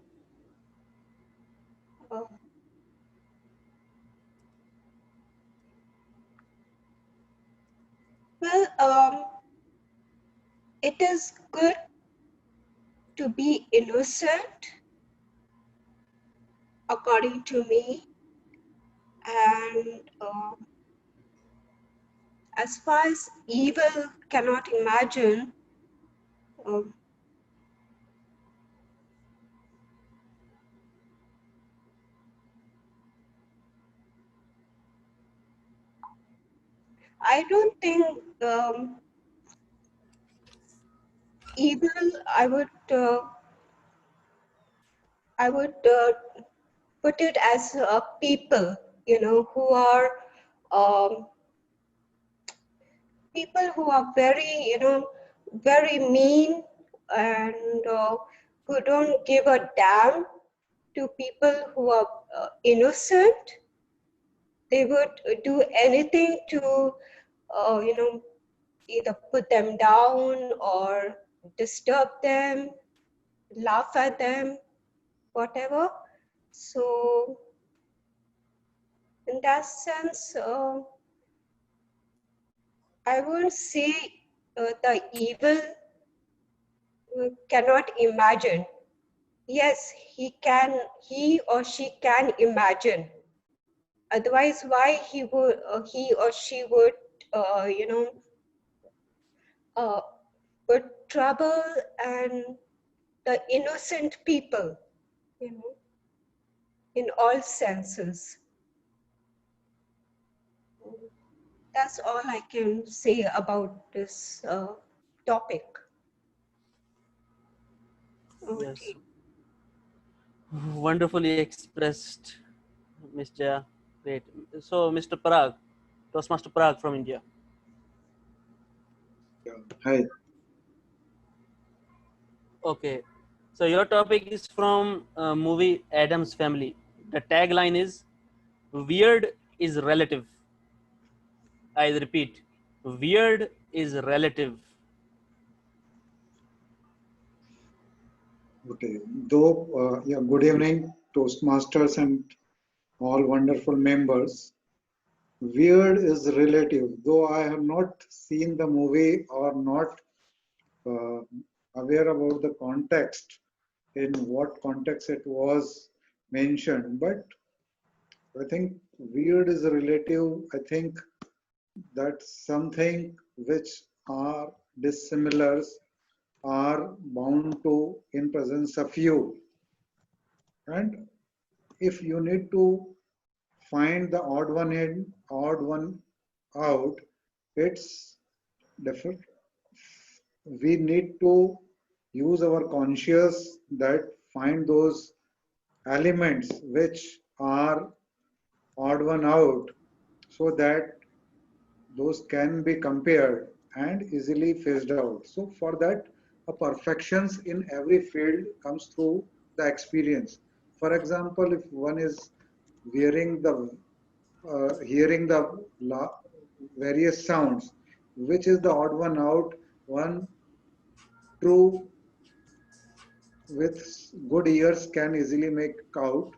Uh, well, it is good to be innocent, according to me. And as far as evil cannot imagine, um, I don't think evil. I would put it as people, who are um, people who are very, very mean and who don't give a damn to people who are innocent. They would do anything to, either put them down or disturb them, laugh at them, whatever. So, in that sense, I won't say the evil cannot imagine. Yes, he or she can imagine. Otherwise, why he or she would, uh, put trouble and the innocent people, you know, in all senses. That's all I can say about this topic. Yes. Wonderfully expressed, Miss Jaya. Great. So, Mr. Parag, Toastmaster Parag from India. Hi. Okay. So your topic is from movie Adam's Family. The tagline is "Weird is relative." I repeat, weird is relative. Okay. Yeah, good evening, Toastmasters and all wonderful members. Weird is relative. Though I have not seen the movie or not uh, aware about the context, in what context it was mentioned, but I think weird is relative. I think that's something which are dissimilars are bound to in presence of you. And if you need to find the odd one in, odd one out, it's different. We need to use our conscious that find those elements which are odd one out so that those can be compared and easily phased out. So for that, a perfections in every field comes through the experience. For example, if one is wearing the hearing the various sounds, which is the odd one out, one true with good ears can easily make out,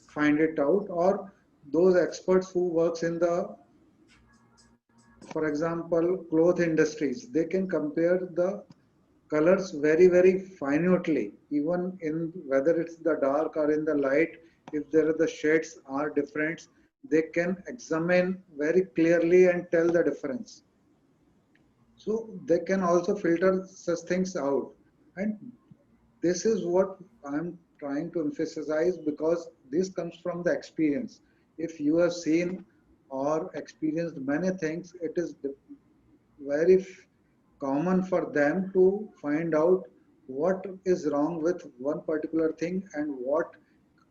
find it out, or those experts who works in the, for example, cloth industries, they can compare the colors very minutely, even in whether it's the dark or in the light. If there are the shades are different, they can examine very clearly and tell the difference. So they can also filter such things out. And this is what I'm trying to emphasize, because this comes from the experience. If you have seen or experienced many things, it is very common for them to find out what is wrong with one particular thing and what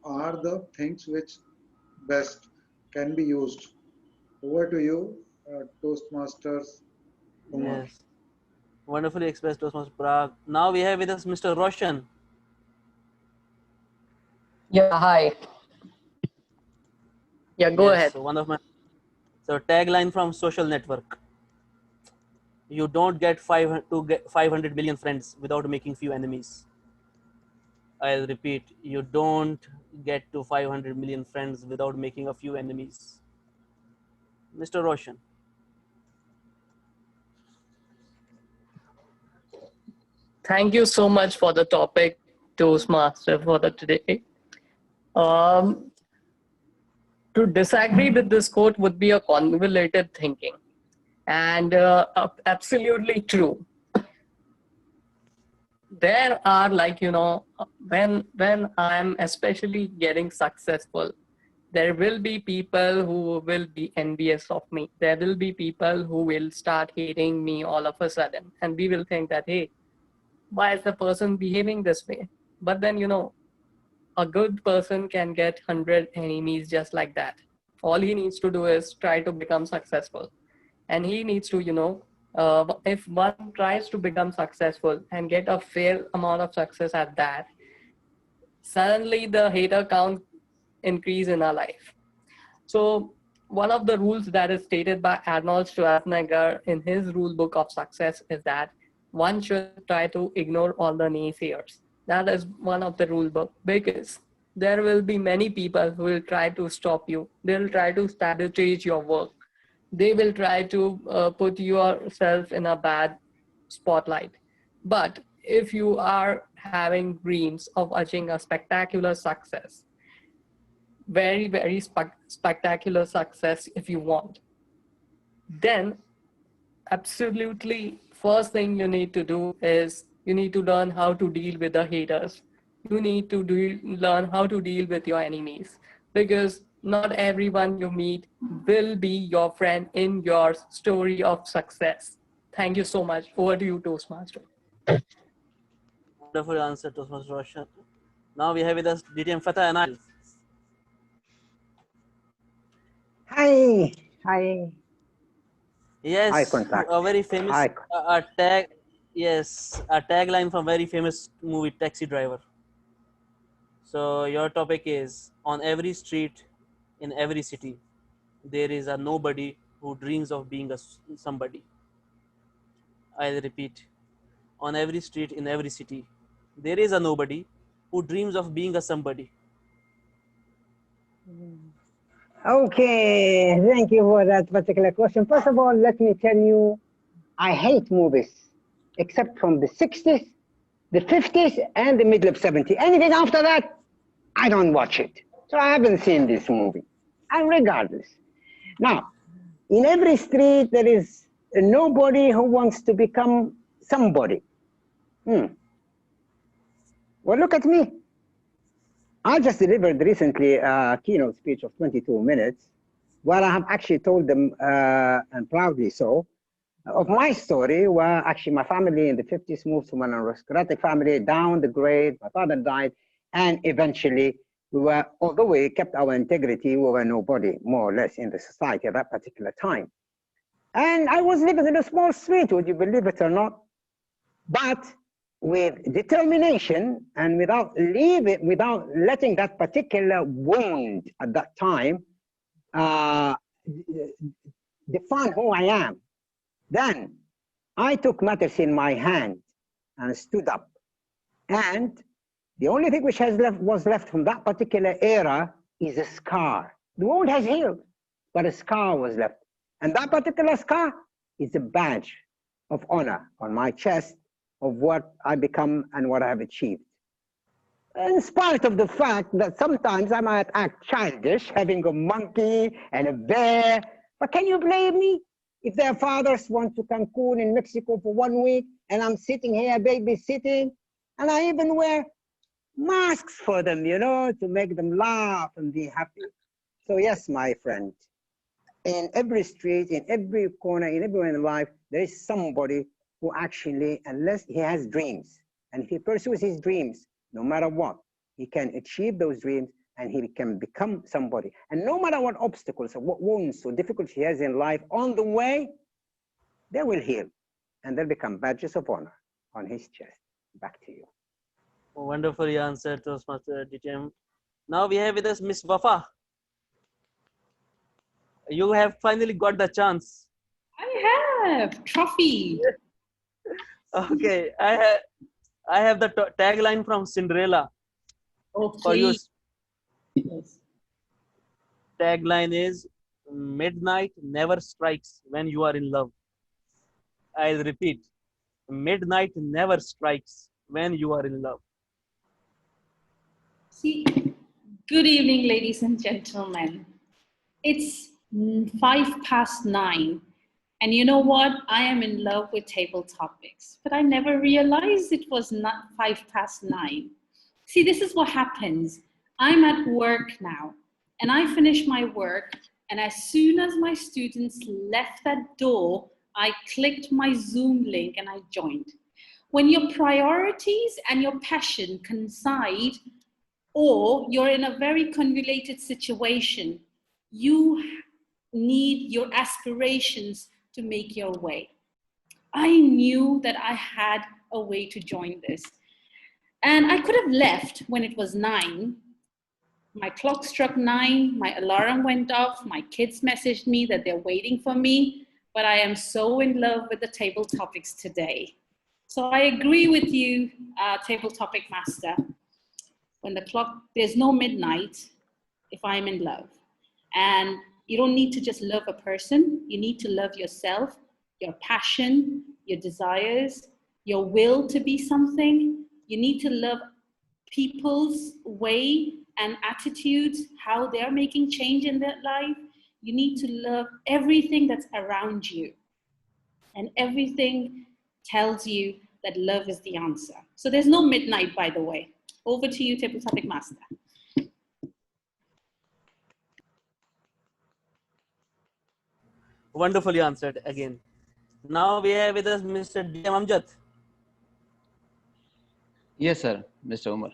are the things which best can be used. Over to you, Toastmasters Kumar. Yes. Wonderfully expressed, Toastmaster Parag. Now we have with us Mr. Roshan. Yeah, hi. Yeah, go Yes. ahead. So one of my tagline from Social Network. You don't get 500 million friends without making few enemies. I'll repeat, you don't get to 500 million friends without making a few enemies. Mr. Roshan. Thank you so much for the topic, Toastmaster, for the today. Um, to disagree with this quote would be a convoluted thinking, and absolutely true. There are, like, when I'm especially getting successful, there will be people who will be envious of me. There will be people who will start hating me all of a sudden, and we will think that, hey, why is the person behaving this way? But then, a good person can get 100 enemies just like that. All he needs to do is try to become successful. And he needs to, if one tries to become successful and get a fair amount of success at that, suddenly the hater count increase in our life. So one of the rules that is stated by Arnold Schwarzenegger in his rule book of success is that one should try to ignore all the naysayers. That is one of the rule book, because there will be many people who will try to stop you. They will try to sabotage your work. They will try to put yourself in a bad spotlight. But if you are having dreams of achieving a spectacular success, very spectacular success if you want, then absolutely first thing you need to do is you need to learn how to deal with the haters. You need to learn how to deal with your enemies, because not everyone you meet will be your friend in your story of success. Thank you so much. Over to you, Toastmaster. Wonderful answer to Mr. Roshan. Now we have with us DTM Fatah and I. Hi, hi, eye Yes, contact. a very famous Eye, a tag. Yes, a tagline from very famous movie Taxi Driver. So your topic is on every street, in every city, there is a nobody who dreams of being a somebody. I'll repeat. On every street, in every city, there is a nobody who dreams of being a somebody. okay, thank you for that particular question. First of all, let me tell you, I hate movies, except from the 60s, the 50s, and the middle of 70s. Anything after that, I don't watch it. So I haven't seen this movie. And regardless. Now, in every street, there is a nobody who wants to become somebody. Well, look at me. I just delivered recently a keynote speech of 22 minutes, where I have actually told them, and proudly so, of my story, where actually my family in the 50s moved from an aristocratic family down the grade. My father died, and eventually we were, although we kept our integrity, we were nobody, more or less, in the society at that particular time. And I was living in a small street, would you believe it or not? But with determination and without letting that particular wound at that time define who I am, then I took matters in my hand and stood up. And the only thing which was left from that particular era is a scar. The wound has healed, but a scar was left. And that particular scar is a badge of honor on my chest of what I become and what I have achieved. In spite of the fact that sometimes I might act childish, having a monkey and a bear, but can you blame me? If their fathers went to Cancun in Mexico for 1 week, and I'm sitting here babysitting, and I even wear masks for them, you know, to make them laugh and be happy. So yes, my friend, in every street, in every corner, in everywhere in life, there is somebody who actually, unless he has dreams, and if he pursues his dreams, no matter what, he can achieve those dreams and he can become somebody. And no matter what obstacles or what wounds or difficulties he has in life, on the way, they will heal and they'll become badges of honor on his chest. Back to you. Wonderfully answered, Toastmaster DTM. Now we have with us Miss Wafa. You have finally got the chance. I have trophy. Okay, I have the tagline from Cinderella. Oh, for you. Yes. Tagline is midnight never strikes when you are in love. I'll repeat. Midnight never strikes when you are in love. See, good evening, ladies and gentlemen. It's 9:05, and you know what? I am in love with table topics, but I never realized it was not 9:05. See, this is what happens. I'm at work now, and I finish my work, and as soon as my students left that door, I clicked my Zoom link and I joined. When your priorities and your passion coincide, or you're in a very convoluted situation, you need your aspirations to make your way. I knew that I had a way to join this. And I could have left when it was 9. My clock struck 9, my alarm went off, my kids messaged me that they're waiting for me, but I am so in love with the table topics today. So I agree with you, table topic master. When the clock, there's no midnight if I'm in love. And you don't need to just love a person, you need to love yourself, your passion, your desires, your will to be something. You need to love people's way and attitudes, how they're making change in their life. You need to love everything that's around you. And everything tells you that love is the answer. So there's no midnight, by the way. Over to you, table topic master. Wonderfully answered again. Now we have with us Mr. DM Amjad. Yes, sir, Mr. Umar.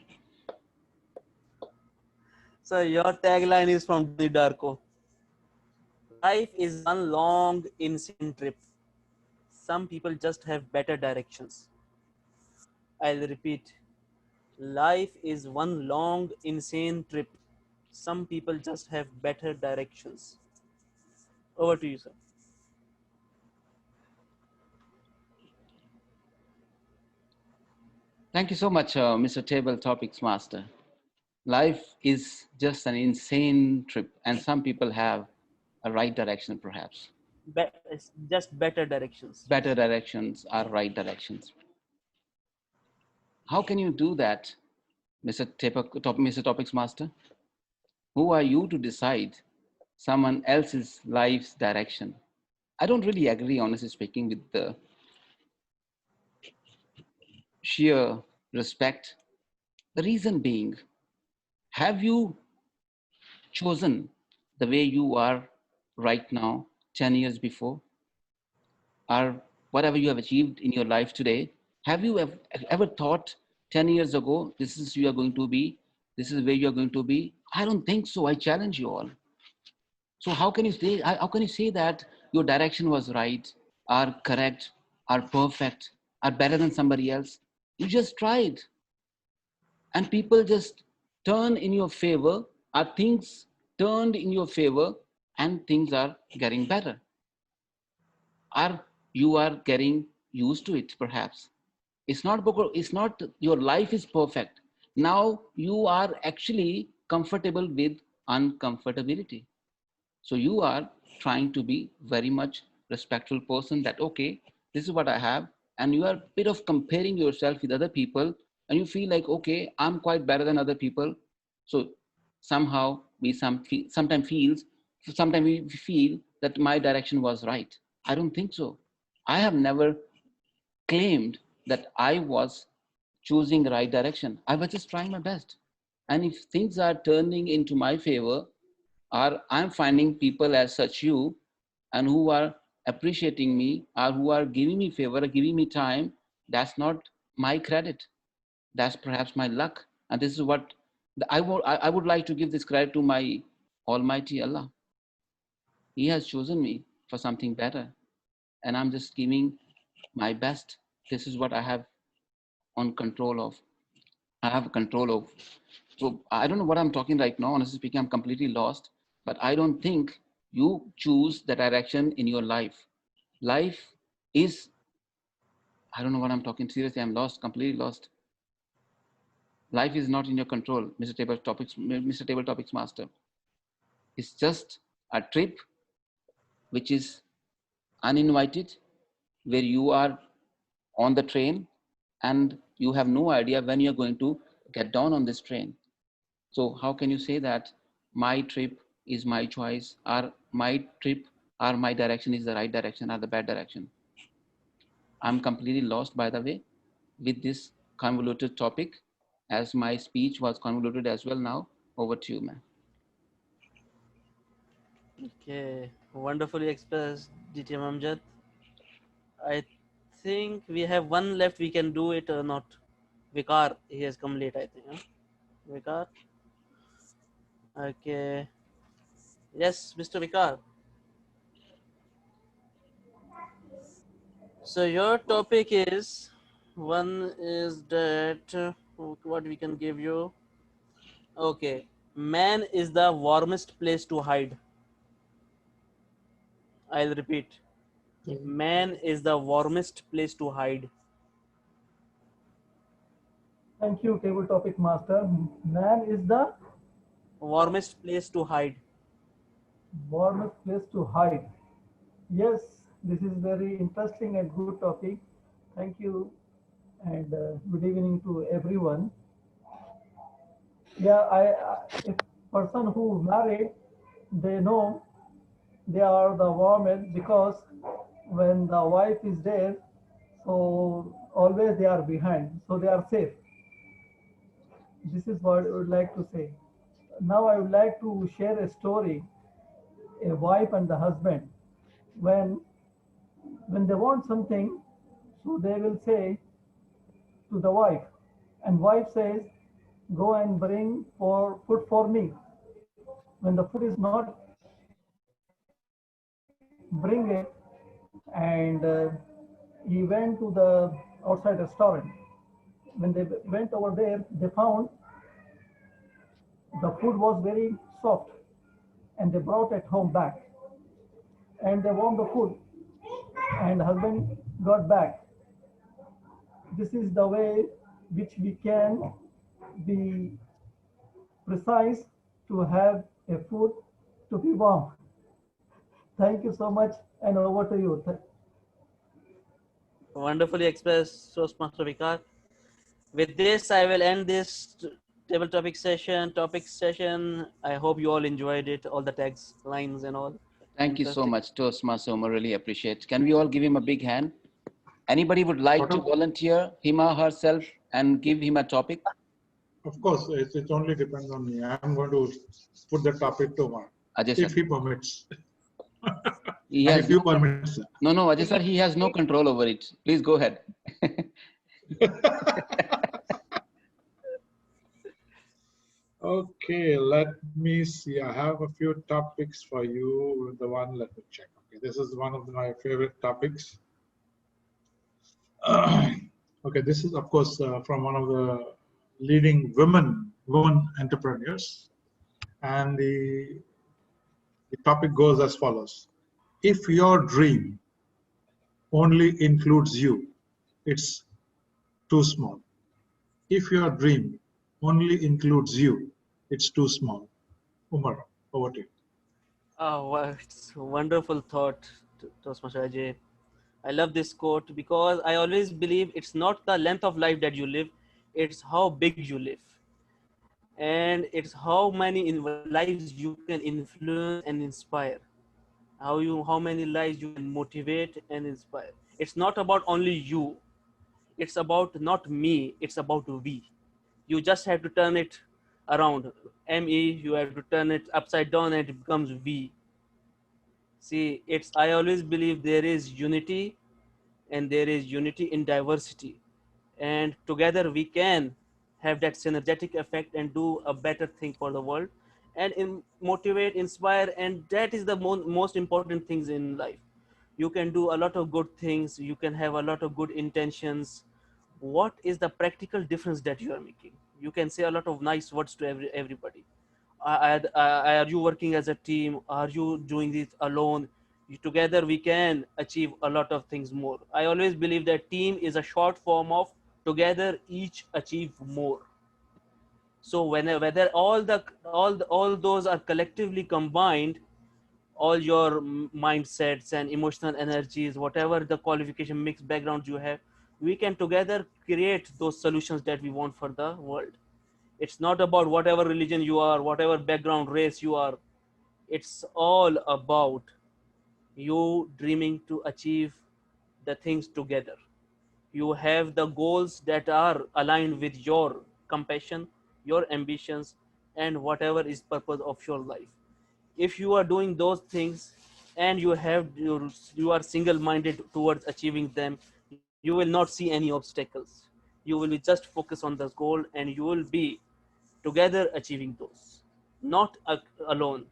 So your tagline is from Donnie Darko. Life is one long insane trip. Some people just have better directions. I'll repeat. Life is one long insane trip. Some people just have better directions. Over to you, sir. Thank you so much, Mr. Table Topics Master. Life is just an insane trip, and some people have a right direction, perhaps. It's just better directions. Better directions are right directions. How can you do that, Mr. Topics Master? Who are you to decide someone else's life's direction? I don't really agree, honestly speaking, with the sheer respect. The reason being, have you chosen the way you are right now 10 years before, or whatever you have achieved in your life today? Have you ever thought 10 years ago, this is you are going to be, this is where you are going to be? I don't think so. I challenge you all. So how can you say that your direction was right, are correct, are perfect, are better than somebody else? You just tried, and people just turn in your favor, are things turned in your favor, and things are getting better, or you are getting used to it, perhaps. It's not your life is perfect. Now you are actually comfortable with uncomfortability. So you are trying to be very much respectful person, that okay, this is what I have, and you are a bit of comparing yourself with other people, and you feel like, okay, I'm quite better than other people. So somehow sometimes we feel that my direction was right. I don't think so. I have never claimed that I was choosing the right direction. I was just trying my best. And if things are turning into my favor, or I'm finding people as such you, and who are appreciating me, or who are giving me favor or giving me time, that's not my credit. That's perhaps my luck. And this is what I would like to give this credit to my Almighty Allah. He has chosen me for something better, and I'm just giving my best. This is what I have on control of. I have control of. So I don't know what I'm talking right now. Honestly speaking, I'm completely lost. But I don't think you choose the direction in your life. Life is, I don't know what I'm talking. Seriously, I'm lost, completely lost. Life is not in your control, Mr. Table Topics Master. It's just a trip which is uninvited, where you are on the train and you have no idea when you're going to get down on this train. So how can you say that my trip is my choice, or my trip or my direction is the right direction or the bad direction? I'm completely lost, by the way, with this convoluted topic, as my speech was convoluted as well now. Over to you, man. Okay, wonderfully expressed, DTM Amjad. I think we have one left. We can do it or not. Vikar, he has come late, I think. Huh? Vikar? Okay. Yes, Mr. Vikar. So your topic is, one is that, what we can give you. Okay. Man is the warmest place to hide. I'll repeat. Man is the warmest place to hide. Thank you, table topic master. Man is the warmest place to hide. Warmest place to hide. Yes, this is very interesting and good topic. Thank you, and good evening to everyone. Yeah, if person who married, they know they are the warmest, because when the wife is there, so always they are behind, so they are safe. This is what I would like to say. Now I would like to share a story, a wife and the husband. When when they want something, so they will say to the wife, And wife says, go and bring for food for me. When the food is not bring it, and he went to the outside restaurant. When they went over there, they found the food was very soft, and they brought it home back, and they warmed the food, and husband got back. This is the way which we can be precise to have a food to be warm. Thank you so much, and over to you. Wonderfully expressed, Toastmaster Vikas. With this, I will end this table topic session. I hope you all enjoyed it, all the tags, lines, and all. Thank you so much, Toastmaster Omar. Really appreciate. Can we all give him a big hand? Anybody would like to volunteer him or herself and give him a topic? Of course, it only depends on me. I'm going to put the topic to Omar, if he permits. He And has if you permit. no, Ajay sir, he has no control over it. Please go ahead. Okay, let me see. I have a few topics for you. The one, let me check. Okay, this is one of my favorite topics. Okay, this is of course from one of the leading women entrepreneurs, and the topic goes as follows: if your dream only includes you, it's too small. If your dream only includes you, it's too small. Umar, over to you. Oh, wow, it's a wonderful thought, Toastmaster Ajay. I love this quote because I always believe it's not the length of life that you live, it's how big you live. And it's how many lives you can influence and inspire. How many lives you can motivate and inspire. It's not about only you. It's about not me, it's about we. You just have to turn it around. ME, you have to turn it upside down and it becomes we. See, I always believe there is unity and there is unity in diversity. And together we can have that synergetic effect and do a better thing for the world and motivate, inspire, and that is the most important things in life. You can do a lot of good things, you can have a lot of good intentions. What is the practical difference that you are making? You can say a lot of nice words to everybody. Are you working as a team? Are you doing this alone? Together we can achieve a lot of things more. I always believe that team is a short form of together each achieve more. So whether all those are collectively combined, all your mindsets and emotional energies, whatever the qualification mixed background you have, we can together create those solutions that we want for the world. It's not about whatever religion you are, whatever background, race you are. It's all about you dreaming to achieve the things together. You have the goals that are aligned with your compassion, your ambitions, and whatever is purpose of your life. If you are doing those things and you are single-minded towards achieving them, you will not see any obstacles. You will just focus on the goal and you will be together achieving those, not alone.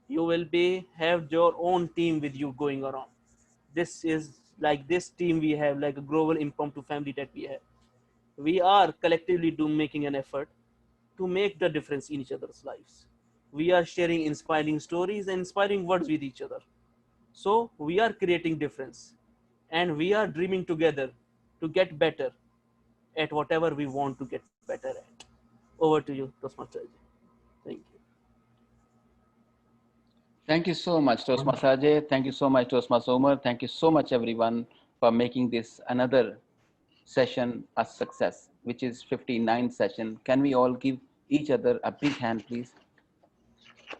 You will be have your own team with you going around. This is like this team we have, like a global impromptu family that we have. We are collectively making an effort to make the difference in each other's lives. We are sharing inspiring stories and inspiring words with each other. So we are creating difference and we are dreaming together to get better at whatever we want to get better at. Over to you, Toastmaster Ajay. Thank you. Thank you so much, Toastmaster Ajay. Thank you so much, Toastmaster Omar. Thank you so much, everyone, for making this another session a success, which is 59th session. Can we all give each other a big hand, please?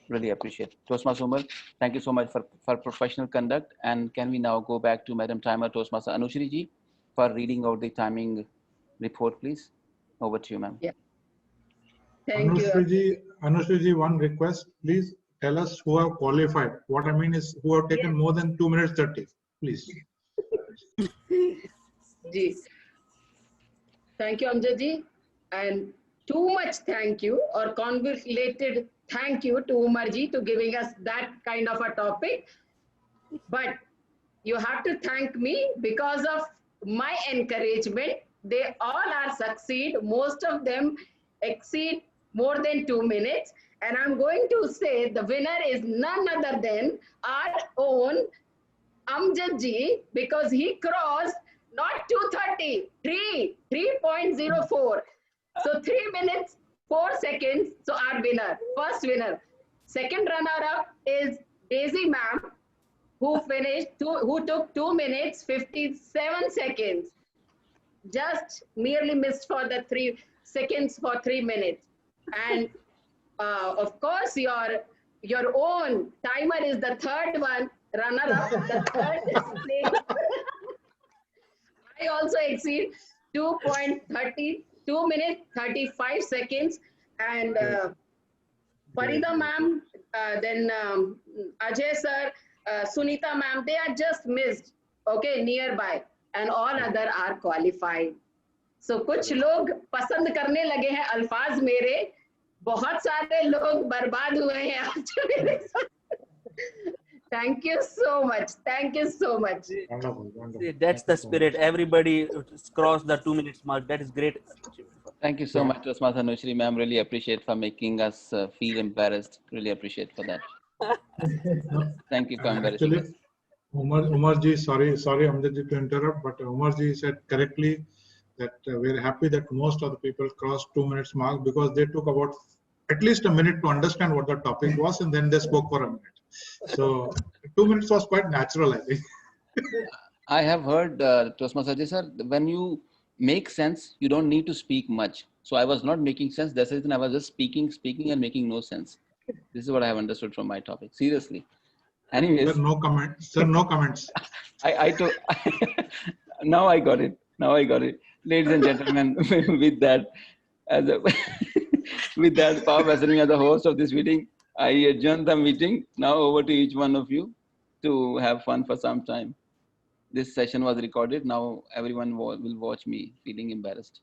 Really appreciate. Toastmaster Umar, thank you so much for professional conduct. And can we now go back to Madam Timer, Toastmaster Anushri ji, for reading out the timing report, please? Over to you, ma'am. Yeah. Thank you. Anushri ji, one request, please tell us who have qualified. What I mean is who have taken more than 2 minutes 30, please. Ji. Thank you, Amjad ji. And too much thank you or convoluted thank you to Umarji to giving us that kind of a topic. But you have to thank me because of my encouragement. They all are succeed. Most of them exceed more than 2 minutes. And I'm going to say the winner is none other than our own Amjad ji, because he crossed not 2:30, 3.04. So 3 minutes, 4 seconds. So our winner, first winner. Second runner-up is Daisy ma'am, who took 2 minutes, 57 seconds. Just merely missed for the 3 seconds for 3 minutes. And of course, your own timer is the third one, runner-up, the third place. I also exceed 2.30, 2 minutes, 35 seconds. And Farida ma'am, then Ajay sir, Sunita ma'am, they are just missed, okay, nearby. And all other are qualified. So कुछ लोग पसंद करने लगे हैं अल्फाज मेरे, बहुत सारे लोग बर्बाद हुए हैं आज मेरे साथ. Thank you so much. Thank you so much. Wonderful, wonderful. See, that's the spirit. Everybody crossed the 2 minutes mark. That is great. Thank you so much, Rasma Anushri ma'am. Really appreciate for making us feel embarrassed. Really appreciate for that. Thank you for embarrassing Actually, us. Umar ji, sorry, Amjad ji to interrupt, but Umar ji said correctly that we're happy that most of the people crossed 2 minutes mark because they took about at least a minute to understand what the topic was and then they spoke for a minute. So 2 minutes was quite natural, I think. I have heard, Tosma Sajay sir, when you make sense, you don't need to speak much. So I was not making sense. That's the reason I was just speaking and making no sense. This is what I have understood from my topic. Seriously. Anyways. Sir, no comments. Sir, no comments. I told, now I got it. Now I got it. Ladies and gentlemen, with that, with that, Bob as the host of this meeting, I adjourn the meeting. Now over to each one of you to have fun for some time. This session was recorded. Now everyone will watch me feeling embarrassed.